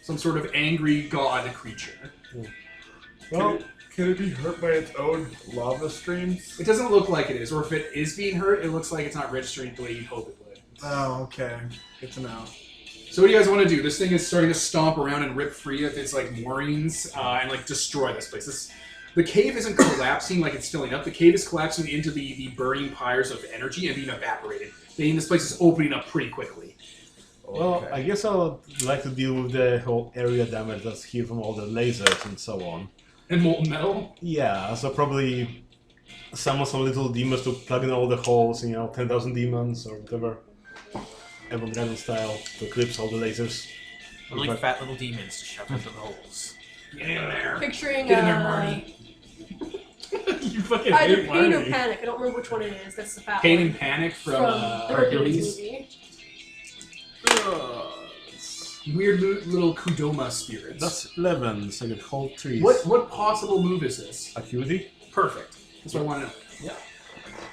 S1: Some sort of angry god creature.
S5: Well,
S6: Can it be hurt by its own lava streams?
S1: It doesn't look like it is, or if it is being hurt, it looks like it's not registering the way you'd hope it would.
S6: Oh, okay. Good to know.
S1: So what do you guys want to do? This thing is starting to stomp around and rip free of its like moorings and like destroy this place. The cave isn't collapsing like it's filling up. The cave is collapsing into the burning pyres of energy and being evaporated. Meaning this place is opening up pretty quickly.
S5: well, I guess I would like to deal with the whole area damage that's here from all the lasers and so on.
S1: And molten metal?
S5: Yeah, so probably summon some little demons to plug in all the holes, 10,000 demons or whatever. Evan Dragon style to eclipse all the lasers.
S4: Really
S5: But-
S4: fat little demons to shove into the holes.
S1: Get in there.
S2: Picturing
S4: Get in there, Marty.
S1: You fucking
S2: Either
S1: hate
S2: Pain or
S1: Marty.
S2: Panic. I don't remember which one it is. That's the fat
S1: Pain
S2: one.
S1: and Panic from,
S2: the Hercules
S1: Hercules.
S2: movie.
S1: Weird little Kudoma spirits.
S5: That's 11, so I get hold 3.
S1: What possible move is this?
S5: Acuity?
S1: Perfect. That's what I want to know.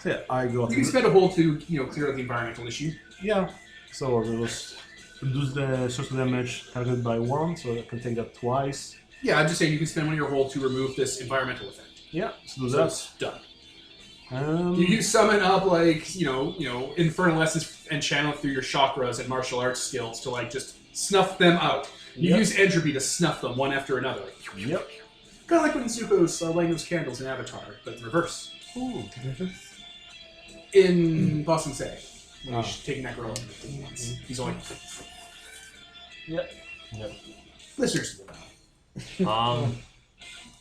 S5: So yeah, I got...
S1: You can spend a whole to clear out the environmental issue.
S5: Yeah. So it was reduce the social damage targeted by 1, so I can take that twice.
S1: Yeah, I'm just saying you can spend one of your whole to remove this environmental effect.
S5: Yeah, so do
S1: So
S5: that.
S1: it's done.
S5: Um,
S1: You summon up like infernal essence and channel it through your chakras and martial arts skills to like just snuff them out. You
S5: Yep.
S1: use entropy to snuff them one after another.
S5: Yep.
S1: Kind of like when Zuko's lighting those candles in Avatar, but in reverse.
S5: Ooh.
S1: In Boston Say, when
S5: Oh.
S1: he's taking that girl in once. He's only
S3: Yep.
S1: listeners.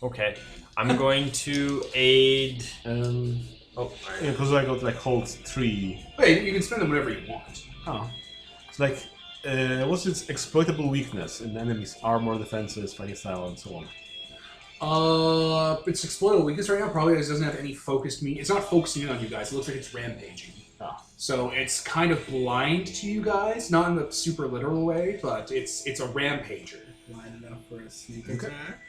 S3: Okay. I'm going to aid. Oh,
S5: Yeah, because I got like hold 3.
S1: Wait, you can spend them whatever you want.
S5: Oh. It's like, what's its exploitable weakness in enemies' armor, defenses, fighting style, and so on?
S1: It's exploitable weakness right now. Probably doesn't have any focused meat. It's not focusing in on you guys. It looks like it's rampaging.
S5: Ah.
S1: So it's kind of blind to you guys, not in the super literal way, but it's a rampager.
S6: Blind enough for a sneak attack.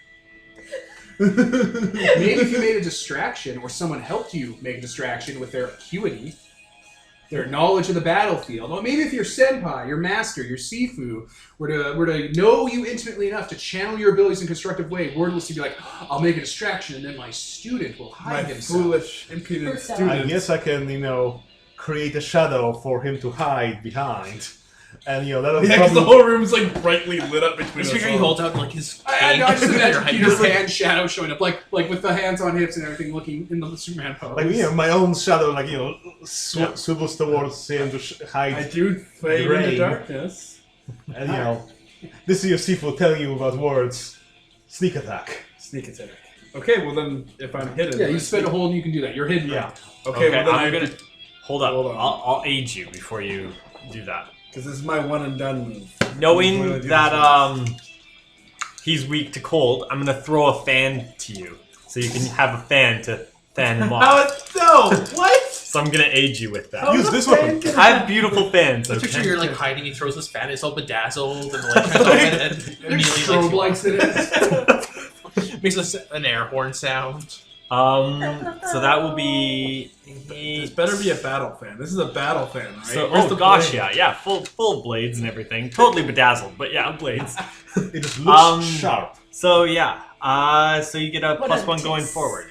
S1: Maybe if you made a distraction, or someone helped you make a distraction with their acuity, their knowledge of the battlefield. Or maybe if your senpai, your master, your Sifu were to know you intimately enough to channel your abilities in a constructive way, wordlessly be like, I'll make a distraction, and then my student will hide
S6: My
S1: himself.
S6: foolish, impudent
S2: Herself.
S5: I
S6: student.
S5: guess I can, create a shadow for him to hide behind. And, that'll
S6: Yeah, because the
S5: probably...
S6: whole room's like brightly lit up between
S4: Just
S6: us.
S4: figure he holds out like his
S1: I
S4: cane.
S1: just imagine
S4: Right.
S1: Peter's hand shadow showing up, like with the hands on hips and everything, looking in the Superman pose.
S5: Like, my own shadow, swivels towards him to
S6: I
S5: hide.
S6: do fade in
S5: Gray.
S6: the darkness.
S5: And, this is your Sifu telling you about words. Sneak attack.
S6: Sneak attack. Okay, well then, if I'm hidden...
S1: yeah,
S6: then
S1: you
S6: I
S1: spend a
S6: sneak-
S1: hold and you can do that. You're hidden.
S5: Yeah.
S1: Right?
S6: Okay, well then
S3: I'm
S6: I...
S3: gonna hold up.
S6: Hold on.
S3: I'll aid you before you do that.
S6: Because this is my one and done move. I'm gonna
S3: Knowing
S6: do
S3: that
S6: this
S3: he's weak to cold, I'm gonna throw a fan to you, so you can have a fan to fan him off.
S6: No! What?
S3: So I'm gonna aid you with that.
S6: How
S5: Use
S6: the
S5: this
S6: fan
S5: weapon.
S6: can
S3: I have beautiful fans.
S4: Let's picture
S3: Okay?
S4: you're like hiding, he throws his fan, it's all bedazzled, and like and immediately
S1: Strobe lights it in.
S4: makes an air horn sound.
S3: So that will be.
S6: This better be a battle fan. This is a battle fan, right?
S3: So,
S6: Where's
S3: oh
S6: the
S3: gosh,
S6: blade?
S3: yeah, full blades and everything, totally bedazzled, but yeah, blades.
S5: It just looks sharp.
S3: So yeah, so you get a
S2: What
S3: plus
S2: a
S3: one going
S2: diss.
S3: forward.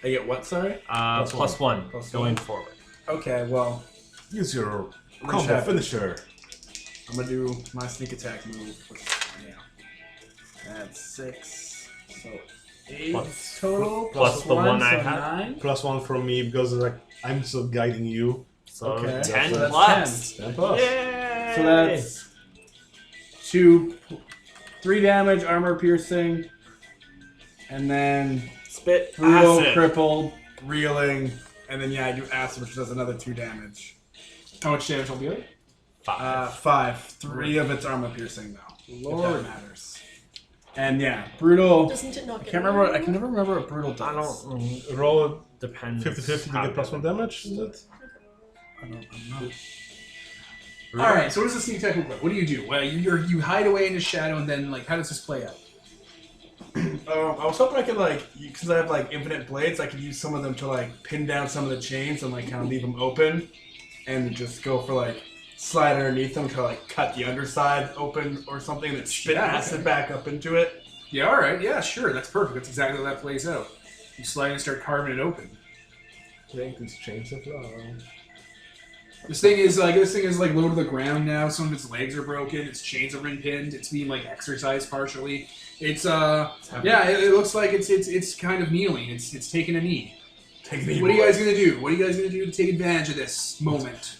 S6: I get what, sorry?
S3: Plus one
S6: Plus
S3: going
S6: one.
S3: forward.
S6: Okay, well,
S5: Use your
S6: Which
S5: combo
S6: happens?
S5: finisher.
S6: I'm gonna do my sneak attack move. Which, that's 6. So 8
S3: Plus-
S6: total.
S3: plus the one I
S6: so
S3: had.
S6: 9.
S5: +1 from me because I'm still guiding you.
S3: So
S6: Okay.
S3: 10
S6: So that's
S3: plus.
S5: 10 plus.
S3: Yay!
S6: So that's 3 damage, armor piercing, and then
S3: spit
S6: brutal,
S3: acid.
S6: crippled, reeling, and then I do acid, which does another 2 damage.
S1: How much damage altogether?
S6: 5. 3 of its armor piercing though.
S1: Lord.
S6: If that matters. And brutal.
S2: Doesn't it not
S6: I
S2: get
S6: can't remember. I can never remember what brutal does.
S3: I don't.
S5: Roll
S3: Depends.
S5: 50-50 to
S3: how
S5: get +1
S3: good.
S5: damage, is it?
S6: I don't know.
S1: All right. So what does the sneak attack look like? What do you do? Well, you hide away in the shadow, and then how does this play out?
S6: I was hoping I could because I have infinite blades, I could use some of them to pin down some of the chains and kind of leave them open, and just go for slide underneath them to cut the underside open or something, and then spit
S1: Yeah,
S6: acid
S1: okay.
S6: back up into it.
S1: Yeah. All right. Yeah. Sure. That's perfect. That's exactly how that plays out. You slide and start carving it open.
S5: I think this chains of
S1: This thing is low to the ground now. Some of its legs are broken. Its chains have been pinned. It's being exercised partially. It's it looks like it's kind of kneeling. It's taking a knee.
S6: Take me.
S1: What are you guys gonna do? What are you guys gonna do to take advantage of this moment?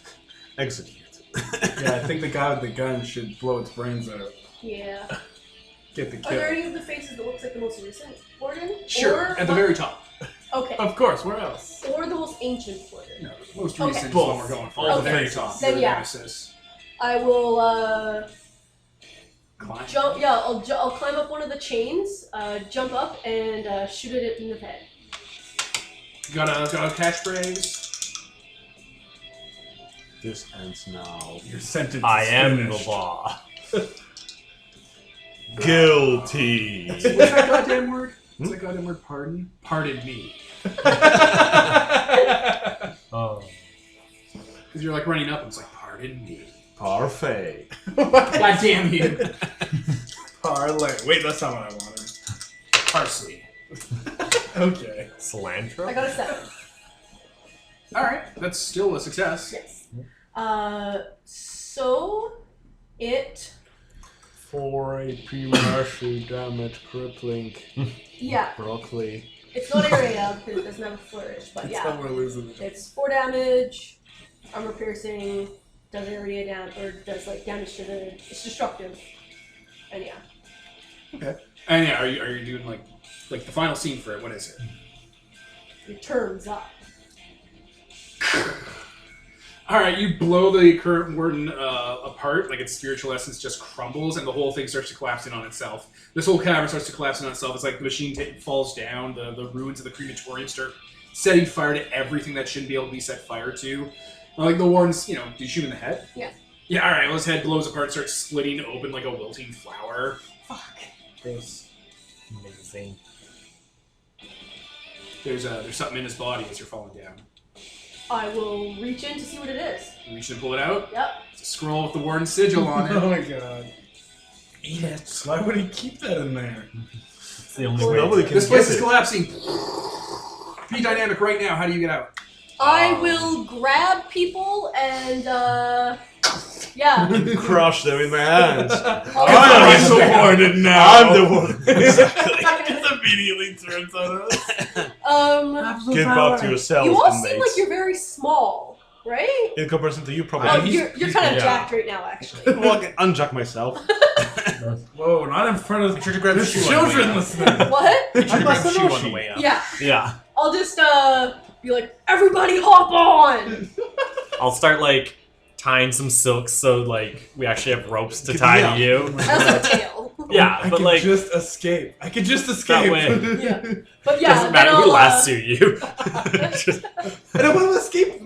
S5: execute.
S6: Yeah, I think the guy with the gun should blow its brains out.
S2: Yeah.
S6: Get the
S2: Are there
S6: kill.
S2: any of the faces that looks like the most recent warden?
S1: Sure.
S2: Or
S1: At the very top.
S2: Okay.
S6: Of course. Where else?
S2: Or the most ancient warden.
S1: No, most
S2: Okay.
S1: recent is
S6: Both.
S1: what we're going for.
S6: All
S1: At the
S6: the
S1: very
S6: faces.
S1: top.
S2: Then
S1: Your
S2: yeah.
S1: nemesis.
S2: I will
S1: Climb.
S2: jump. Yeah, I'll climb up one of the chains, jump up, and shoot it in the head.
S1: Got a catchphrase.
S5: This ends now.
S6: You're sentenced.
S3: I am the
S6: finished.
S3: law.
S5: Guilty.
S1: What's that goddamn word? What's that goddamn word? Pardon? Pardon me.
S3: Oh.
S1: Because you're running up and it's pardon me.
S5: Parfait.
S1: God damn you.
S6: Parlay. Wait, that's not what I wanted.
S1: Parsley.
S6: Okay.
S3: Cilantro?
S2: I got a 7.
S1: All right, that's still a success.
S2: Yes. So it.
S5: For a pre-martial damage, crippling,
S2: Yeah,
S5: broccoli.
S2: it's not area because it doesn't have a flourish, but
S6: That's
S2: yeah.
S6: how we're losing it.
S2: It's 4 damage, armor piercing, does area damage, or does like damage to the. It's destructive. And yeah.
S1: Okay. And yeah, are you doing like the final scene for it? What is it?
S2: It turns up.
S1: All right, you blow the current warden apart, like its spiritual essence just crumbles, and the whole thing starts to collapse in on itself. This whole cavern starts to collapse in on itself. It's like the machine falls down. The ruins of the crematorium start setting fire to everything that shouldn't be able to be set fire to. Like the warden's, did you shoot him in the head?
S2: Yeah.
S1: Yeah. All right. Well, his head blows apart, starts splitting open like a wilting flower.
S2: Fuck.
S6: Gross.
S3: Amazing.
S1: There's something in his body as you're falling down.
S2: I will reach in to see what it is.
S1: You reach in and pull it out.
S2: Yep.
S1: It's a scroll with the warden's sigil on it.
S6: Oh my god. Eat it. Why would he keep that in there?
S3: It's the only way.
S5: Nobody can
S1: This place
S5: get
S1: is
S5: it.
S1: collapsing. Be dynamic right now. How do you get out?
S2: I will grab people and yeah.
S5: Crush them in my hands.
S6: I'm the warden now.
S5: I'm the warden. Exactly.
S6: Just immediately turns on us.
S5: Get back to yourselves,
S2: You all
S5: inmates.
S2: seem like you're very small, right?
S5: In comparison to you, probably.
S2: Oh,
S6: he's-
S2: you're kind of
S3: yeah.
S2: jacked right now, actually.
S5: Well, I can unjack myself.
S6: Whoa, not in front of
S4: Make sure to grab the
S6: There's
S4: shoe on the way
S6: children
S4: up.
S6: listening.
S2: What?
S4: Make sure to grab the
S5: must
S4: shoe
S5: know
S4: on the
S5: she-
S4: way up.
S2: Yeah.
S3: Yeah.
S2: I'll just be like, everybody hop on.
S3: I'll start like tying some silks so like we actually have ropes to
S5: Get
S3: tie
S5: me
S3: to you.
S2: I also have a tail.
S3: Yeah,
S6: I
S3: but
S6: can
S3: like
S6: just escape. I can just escape.
S3: way.
S2: Yeah. But yeah,
S3: doesn't
S2: then
S3: matter. We
S2: I'll,
S3: lasso you. Just-
S6: I don't want to escape.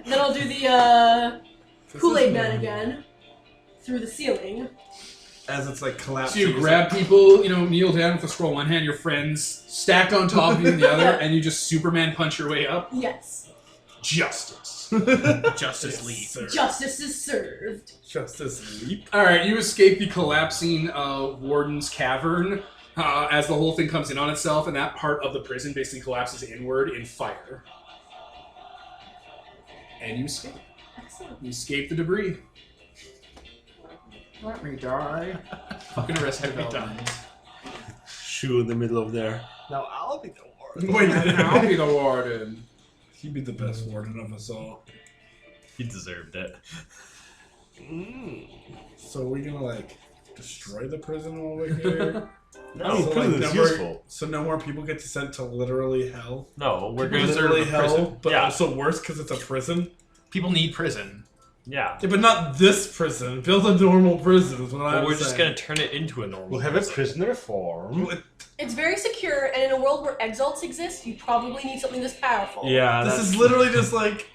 S2: then I'll do the Kool-Aid Man again through the ceiling.
S6: As it's like
S1: So
S6: collapsing.
S1: you grab people, kneel down with a scroll in one hand, your friends stacked on top of you in the other,
S2: Yeah.
S1: and you just Superman punch your way up.
S2: Yes.
S1: Justice.
S4: Justice League.
S2: Justice is served.
S6: Justice Leap.
S1: All right, you escape the collapsing warden's cavern as the whole thing comes in on itself, and that part of the prison basically collapses inward in fire. And you escape.
S2: Excellent.
S1: You escape the debris. Let me die. Fucking Arrested Development.
S5: Shoe in the middle of there. Now I'll be the warden.
S6: Wait,
S1: I'll be the warden.
S6: he'd be the best warden of us all.
S3: He deserved it.
S6: So are we gonna like destroy the prison while we're here?
S5: I mean,
S6: So,
S5: prison
S6: no
S5: is
S6: more-
S5: useful.
S6: So no more people get sent to literally hell.
S3: No, we're gonna
S6: Literally
S3: serve a
S6: hell,
S3: prison.
S6: but
S3: yeah,
S6: also worse because it's a prison.
S4: People need prison.
S3: yeah.
S6: Yeah, but not this prison. Build a normal prison. Is what
S3: But
S6: I'm
S3: we're
S6: saying.
S3: just gonna turn it into a normal.
S5: We'll have a
S3: prison.
S5: prisoner farm.
S2: It's very secure, and in a world where exalts exist, you probably need something this powerful.
S3: Yeah,
S6: This
S3: that's-
S6: is literally just like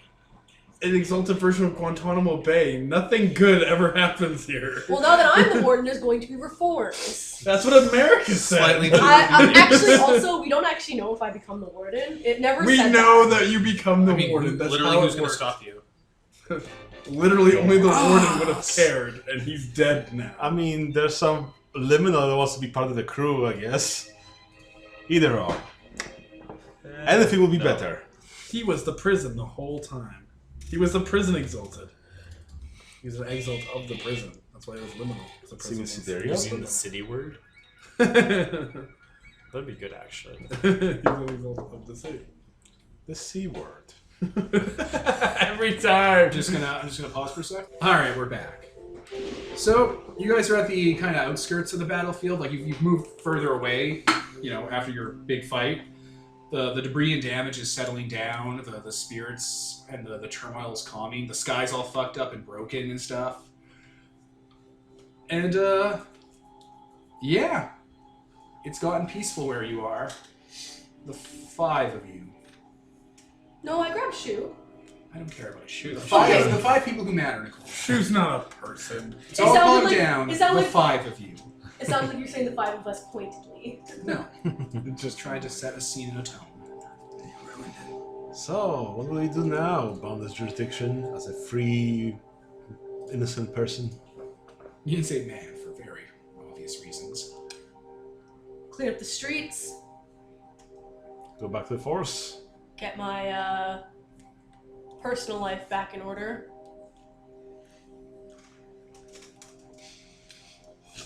S6: an exalted version of Guantanamo Bay. Nothing good ever happens here.
S2: Well, now that I'm the warden, there's going to be reforms.
S6: That's what America said.
S4: Slightly
S2: I actually also, we don't actually know if I become the warden. It never
S6: We
S2: said
S6: know
S2: that.
S6: that you become the
S4: I mean,
S6: warden. That's
S4: literally,
S6: how
S4: who's
S6: it
S4: going to
S6: works.
S4: stop you?
S6: Literally, only the warden would have cared, and he's dead now.
S5: I mean, there's some liminal that wants to be part of the crew, I guess. Either or. Anything will be
S3: No.
S5: better.
S6: He was the prison the whole time. He was the prison exalted. He was an exalt of the prison. That's why it was liminal. The prison
S5: Seems
S6: was
S5: Sidereal?
S3: Using the city word.
S6: He's
S3: That'd be good, actually.
S6: an exalt of the city.
S5: The C word.
S6: Every time.
S1: I'm just gonna pause for a sec. All right, we're back. So you guys are at the kind of outskirts of the battlefield. Like you've moved further away. After your big fight, the debris and damage is settling down. The spirits and the turmoil is calming. The sky's all fucked up and broken and stuff. And yeah, it's gotten peaceful where you are. The 5 of you.
S2: No, I grabbed shoe.
S1: I don't care about you.
S3: Shoot.
S1: The five,
S2: Okay.
S1: the 5 people who matter, Nicole.
S6: Shoe's not a person.
S1: It's
S2: It
S1: all
S2: sounded
S1: calm
S2: like-
S1: down.
S2: it sounded
S1: The
S2: like-
S1: 5 of you.
S2: It sounds like you're saying the 5 of us pointedly.
S1: No. Just trying to set a scene and a tone.
S5: So, what will we do now, Boundless Jurisdiction, as a free, innocent person?
S1: You didn't say man for very obvious reasons.
S2: Clean up the streets.
S5: Go back to the force.
S2: Get my personal life back in order.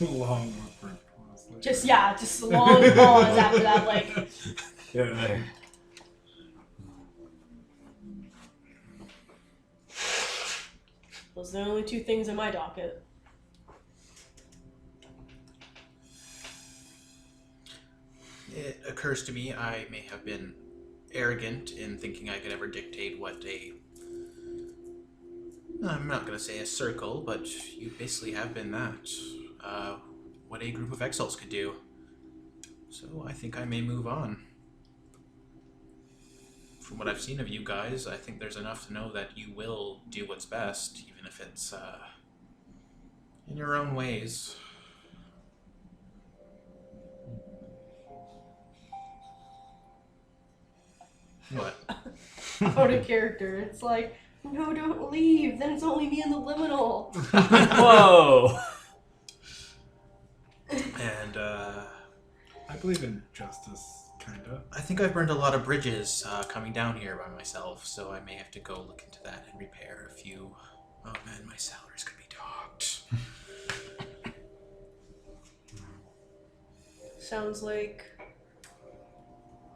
S6: Long awkward pause.
S2: Just a long pause after that, like.
S3: Yeah, there.
S2: Those are the only 2 things in my docket.
S4: It occurs to me I may have been arrogant in thinking I could ever dictate what I'm not going to say a circle, but you basically have been that. What a group of exiles could do. So I think I may move on. From what I've seen of you guys, I think there's enough to know that you will do what's best, even if it's in your own ways. What?
S2: Out of character. It's like, no, don't leave. Then it's only me and the liminal.
S3: Whoa!
S4: And
S6: I believe in justice, kinda.
S4: I think I've burned a lot of bridges coming down here by myself, so I may have to go look into that and repair a few. Oh man, my salary's gonna be docked.
S2: Sounds like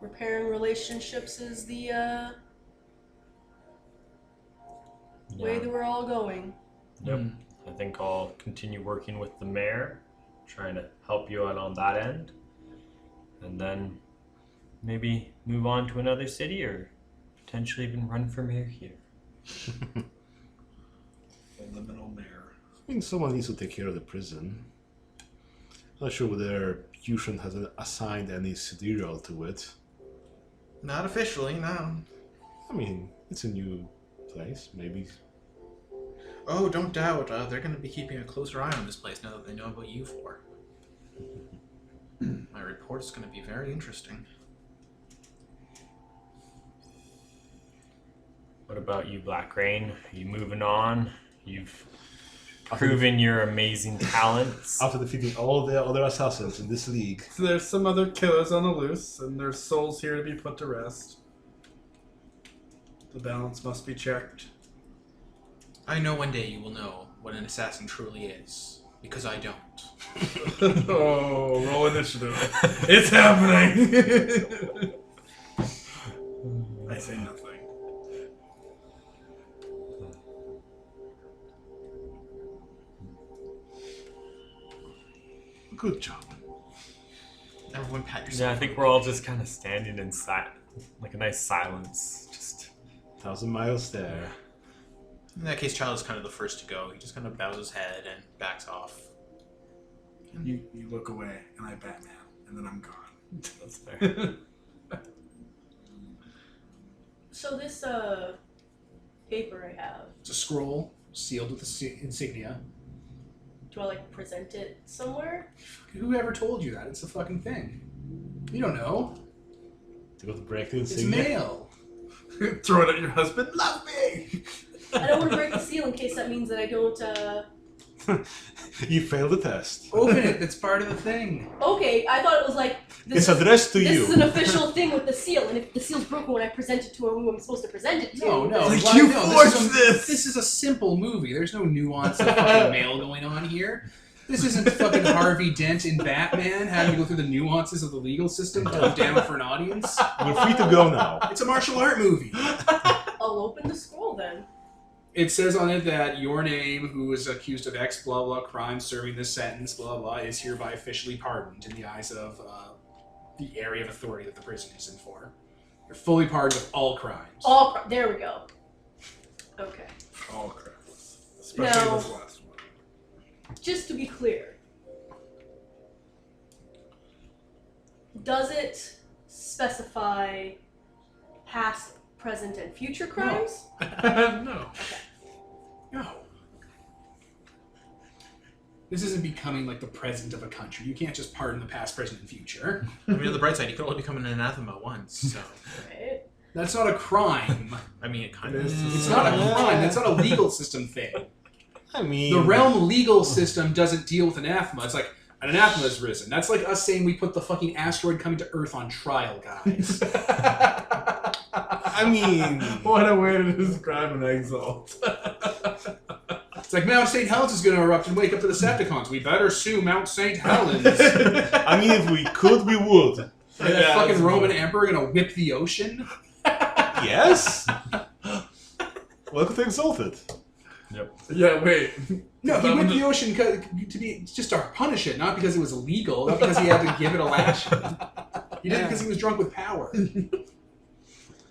S2: repairing relationships is the way that we're all going.
S3: Yep. I think I'll continue working with the mayor, trying to help you out on that end, and then maybe move on to another city or potentially even run for mayor here.
S6: The middle mayor.
S5: I think someone needs to take care of the prison. Not sure whether Fusion has assigned any sidereal to it.
S4: Not officially, no.
S5: I mean, it's a new place, maybe.
S4: Oh, don't doubt. They're going to be keeping a closer eye on this place now that they know about you four. My report's going to be very interesting.
S3: What about you, Black Rain? Are you moving on? You've proven your amazing talents.
S5: After defeating all the other assassins in this league.
S6: So there's some other killers on the loose, and there's souls here to be put to rest. The balance must be checked.
S4: I know one day you will know what an assassin truly is, because I don't.
S6: Oh, roll initiative. It's happening! I say nothing.
S5: Good job.
S4: Everyone pat yourself.
S3: Yeah, I think we're all just kind of standing in like a nice silence. Just
S5: 1,000 miles there.
S4: In that case, Child is kind of the first to go. He just kind of bows his head and backs off.
S6: You look away, and I Batman, and then I'm gone.
S3: that's fair.
S2: So this paper I have,
S1: It's a scroll sealed with the insignia.
S2: do I like present it somewhere?
S1: Whoever told you that? It's a fucking thing. You don't know.
S5: To go to break the
S1: It's
S5: insignia.
S1: mail.
S6: Throw it at your husband. Love me!
S2: I don't want to break the seal in case that means that I don't.
S5: You failed the test.
S1: Open it. That's part of the thing.
S2: Okay, I thought it was like
S5: It's addressed to
S2: this
S5: you.
S2: is an official thing with the seal, and if the seal's broken when I present it to who I'm supposed to present it to.
S1: No.
S6: Like,
S1: Why-
S6: you
S1: no,
S6: forged this!
S1: This is a simple movie. There's no nuance of fucking mail going on here. This isn't fucking Harvey Dent in Batman having to go through the nuances of the legal system to dumb down for an audience.
S5: We're free to go now.
S1: It's a martial art movie.
S2: I'll open the scroll then.
S1: It says on it that your name, who is accused of X blah blah crime, serving this sentence blah blah, is hereby officially pardoned in the eyes of the area of authority that the prison is in for. You're fully pardoned of all crimes.
S2: There we go. Okay.
S6: Oh, crap. Especially
S2: No.
S6: this last one.
S2: Just to be clear, does it specify past, present, and future crimes?
S6: No.
S1: No. This isn't becoming like the president of a country. You can't just pardon the past, present, and future.
S4: I mean, on the bright side, you can only become an anathema once, so...
S2: Right.
S1: That's not a crime.
S4: I mean, it kind of
S6: It is.
S4: is.
S1: It's not a crime. That's not a legal system thing.
S5: I mean...
S1: The realm legal system doesn't deal with anathema. It's like, An anathema has risen. That's like us saying we put the fucking asteroid coming to Earth on trial, guys.
S5: I mean,
S6: What a way to describe an exalt.
S1: It's like Mount St. Helens is going to erupt and wake up the Decepticons. We better sue Mount St. Helens.
S5: I mean, if we could, we would.
S1: And that fucking Roman emperor going to whip the ocean?
S5: Yes. Welcome to Exalted.
S6: Yeah, wait.
S1: No, he whipped the ocean just to punish it, not because it was illegal, not because he had to give it a lashing. He did it because he was drunk with power.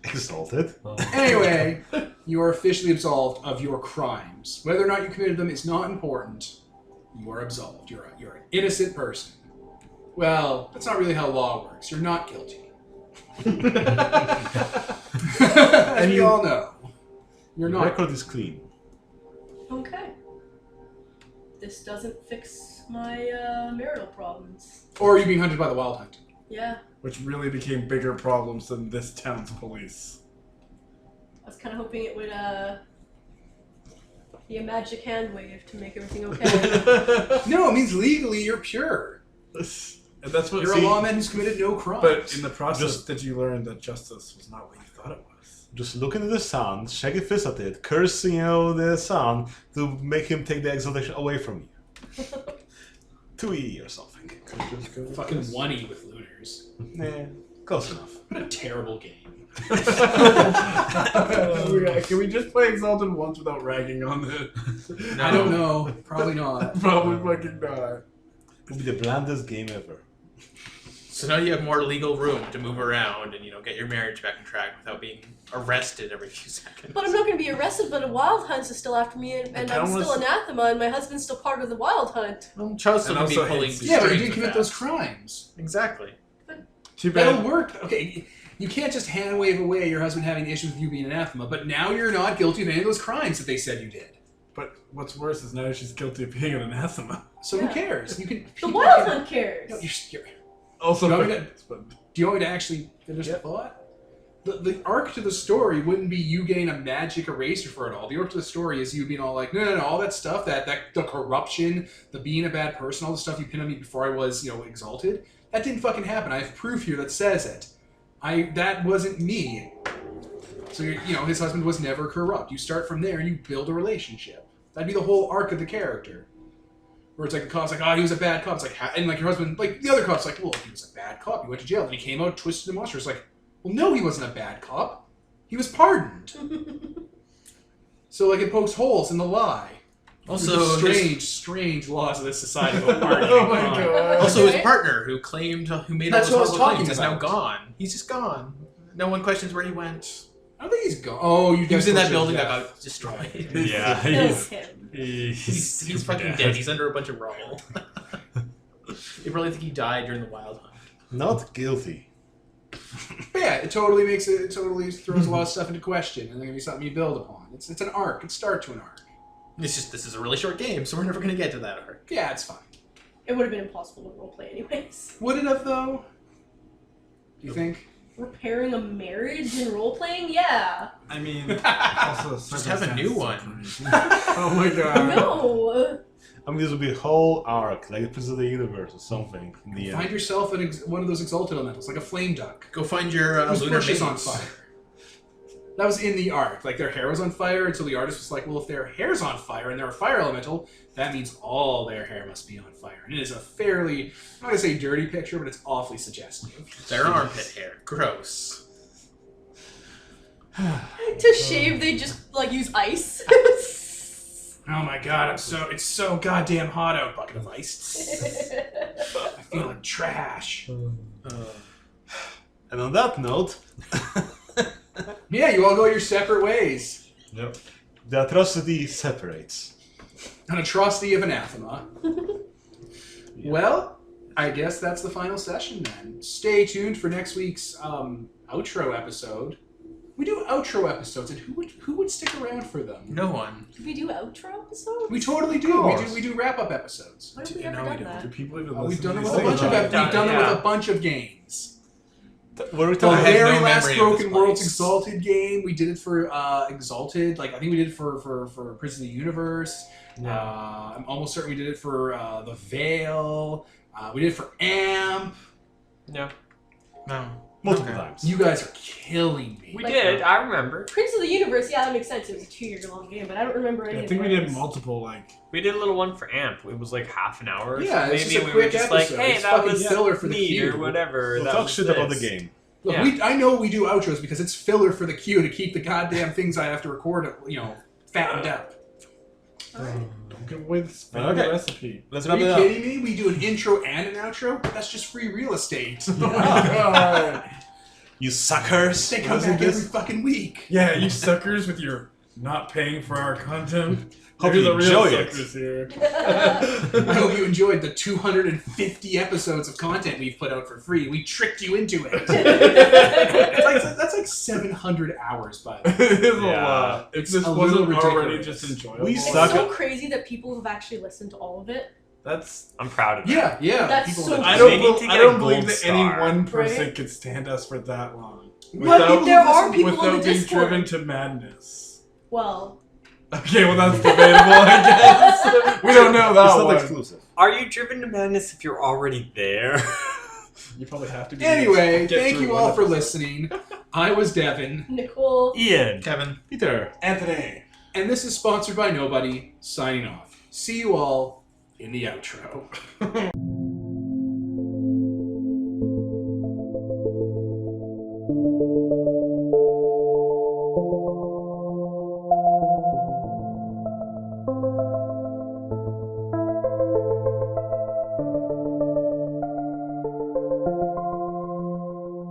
S5: Exalted.
S1: Anyway, you are officially absolved of your crimes. Whether or not you committed them is not important. You are absolved. You're an innocent person. Well, that's not really how law works. You're not guilty. As you all know, you're
S5: The
S1: not.
S5: record is clean.
S2: Okay. This doesn't fix my marital problems.
S1: Or are you being hunted by the Wild Hunt?
S2: Yeah,
S6: Which really became bigger problems than this town's police.
S2: I was kind of hoping it would be a magic hand wave to make everything okay.
S1: No, it means legally you're pure.
S6: And that's what
S1: You're a lawman who's committed no crimes.
S6: But in the process,
S5: Just-
S6: did you learn that justice was not what you thought it was?
S5: Just looking at the sun, shake a fist at it, curse, the sun to make him take the exaltation away from you. 2E or something.
S1: fucking 1E with looters.
S5: Nah, close enough.
S1: What a terrible game.
S6: Can we just play Exalted once without ragging on it?
S1: I don't know. Probably not.
S6: Probably fucking not.
S5: It will be the blandest game ever.
S4: So now you have more legal room to move around and get your marriage back on track without being arrested every few seconds.
S2: But I'm not going to be arrested, but a wild hunt is still after me, and I'm
S6: town
S2: still
S6: was-
S2: anathema, and my husband's still part of the wild hunt.
S4: Well, Charles still
S6: And
S4: could be
S6: also
S4: pulling
S6: hates-
S1: Yeah, but you
S4: strings
S1: did
S4: with
S1: commit
S4: that.
S1: those crimes.
S4: Exactly.
S6: Too bad.
S1: That'll work. Okay, you can't just hand wave away your husband having issues with you being anathema, but now you're not guilty of any of those crimes that they said you did.
S6: But what's worse is now she's guilty of being an anathema.
S1: So
S2: Yeah.
S1: who cares? You can.
S2: The wild hunt cares.
S1: No, you're,
S6: Also,
S1: No,
S6: but
S1: do you want me to actually finish the thought? The arc to the story wouldn't be you getting a magic eraser for it all. The arc to the story is you being all like, no, all that stuff, that the corruption, the being a bad person, all the stuff you pinned on me before I was, exalted. That didn't fucking happen. I have proof here that says it. That wasn't me. So his husband was never corrupt. You start from there and you build a relationship. That'd be the whole arc of the character. Where it's like the cop's like, oh, he was a bad cop. It's like, and like your husband, like the other cop's like, well, he was a bad cop. He went to jail. Then he came out, twisted and monster. It's like, well, no, he wasn't a bad cop. He was pardoned. So like it pokes holes in the lie.
S4: Also,
S1: strange laws of this society about pardoning.
S6: Oh my god.
S4: Also, his
S2: Okay.
S4: partner who made
S1: That's
S4: all
S1: what I was
S4: those horrible
S1: talking
S4: claims is now
S1: about.
S4: gone. He's just gone. No one questions where he went.
S1: I don't think he's gone. Oh,
S4: He was in that building
S1: yeah.
S4: that got destroyed.
S3: Yeah,
S2: Kill
S3: he's
S2: him.
S4: He's
S3: super
S4: fucking dead. He's under a bunch of rubble. They probably think he died during the wild hunt.
S5: Not guilty.
S1: But yeah, it totally throws a lot of stuff into question, and then be something you build upon. It's an arc. It starts to an arc.
S4: It's just this is a really short game, so we're never gonna get to that arc.
S1: Yeah, it's fine.
S2: It would have been impossible to roleplay anyways.
S1: Would it have though? Do you think?
S2: Repairing a marriage and roleplaying? Yeah.
S6: I mean, also
S4: Just have a new one.
S6: Oh my god.
S2: No.
S5: I mean, this would be a whole arc, like the Prince of the Universe or something. In the
S1: Find
S5: end.
S1: yourself one of those exalted elementals, like a flame duck.
S4: Go find your
S1: Whose
S4: lunar
S1: bush is
S4: mates.
S1: on fire. That was in the arc. Like their hair was on fire until the artist was like, well, if their hair's on fire and they're a fire elemental, that means all their hair must be on fire. And it is a fairly, I'm not gonna say dirty picture, but it's awfully suggestive.
S4: Their armpit hair. Gross.
S2: To shave, they just use ice.
S1: Oh my god, it's so goddamn hot out. Bucket of ice. I feel like trash.
S5: And on that note,
S1: Yeah, you all go your separate ways.
S5: yep, the atrocity separates.
S1: An atrocity of anathema. Well, I guess that's the final session then. Stay tuned for next week's outro episode. We do outro episodes, and who would stick around for them?
S4: No one.
S2: Did we do outro episodes?
S1: We totally do. We do wrap up episodes.
S2: Why have we
S6: No,
S2: ever
S6: we
S2: done
S6: don't.
S2: that?
S6: Do people even
S1: We've
S6: listen
S1: done
S6: to
S1: it
S6: these
S1: with a bunch
S6: things?
S1: of we've done it
S3: Yeah.
S1: with a bunch of games.
S5: What are we
S1: The
S5: talking
S4: have
S1: very
S4: no
S1: last
S4: memory of
S1: Broken
S4: this
S1: Worlds
S4: place.
S1: Exalted game, we did it for Exalted. Like I think we did it for Prison of the Universe. I'm almost certain we did it for the Veil. We did it for Amp.
S3: Yeah.
S4: No.
S5: multiple
S4: Okay.
S5: times?
S1: You guys are killing me.
S3: We
S2: Like-
S3: did. I remember.
S2: Prince of the Universe, yeah, that makes sense. It was a 2-year long game, but I don't remember any
S6: I
S2: of
S6: think we
S2: the
S6: did
S2: others.
S6: multiple like.
S3: We did a little one for Amp. It was like half an hour. Or
S1: Yeah,
S3: so
S1: it's
S3: maybe
S1: just a
S3: we were
S1: quick
S3: just
S1: episode.
S3: like, hey,
S1: It's
S3: that
S1: fucking
S3: was
S1: filler for the
S3: neat
S1: queue.
S3: or whatever.
S5: We'll
S3: that
S5: talk
S3: was
S5: shit about the
S3: this.
S5: game.
S1: Look,
S3: Yeah.
S1: I know we do outros because it's filler for the queue to keep the goddamn things I have to record, fattened up.
S6: Don't give away the
S5: Okay.
S6: recipe.
S5: Let's
S1: Are
S5: wrap
S1: you
S5: it up.
S1: kidding me? We do an intro and an outro? That's just free real estate.
S6: Oh my god.
S5: You suckers!
S1: They come
S6: Wasn't
S1: back every
S6: this-
S1: fucking week.
S6: Yeah, you suckers with your not paying for our content.
S5: Hope
S6: You're
S5: you
S6: the real
S5: enjoy it.
S6: suckers here.
S1: I hope you enjoyed the 250 episodes of content we've put out for free. We tricked you into it. That's like 700 hours, by the way.
S6: It is a
S3: Yeah.
S6: lot. If
S1: It's
S6: this
S1: a
S6: wasn't
S1: little
S6: already
S1: ridiculous.
S6: just enjoyable.
S5: We
S2: It's
S5: suck
S2: so
S5: at-
S2: crazy that people have actually listened to all of it.
S6: That's.
S3: I'm proud of it.
S1: Yeah.
S2: That's
S1: people
S2: so
S1: that-
S2: cool.
S6: I
S3: They
S6: don't.
S3: need to
S6: I
S3: get
S6: don't
S3: a
S6: believe
S3: gold
S6: that any
S3: star.
S6: one person
S2: Right?
S6: could stand us for that long.
S1: But
S2: there are
S1: listen-
S2: people
S6: without
S2: in the
S6: being
S2: Discord.
S6: driven to madness.
S2: Well,
S6: Okay, well that's debatable. I guess we don't know that
S5: It's not
S6: one.
S5: exclusive.
S3: Are you driven to madness if you're already there?
S6: You probably have to. Be
S1: Anyway,
S6: get
S1: thank
S6: through
S1: you
S6: one
S1: all for
S6: episode.
S1: listening. I was Devin,
S2: Nicole.
S3: Ian.
S4: Kevin.
S5: Peter.
S6: Anthony.
S1: and this is sponsored by Nobody, signing off. See you all in the outro.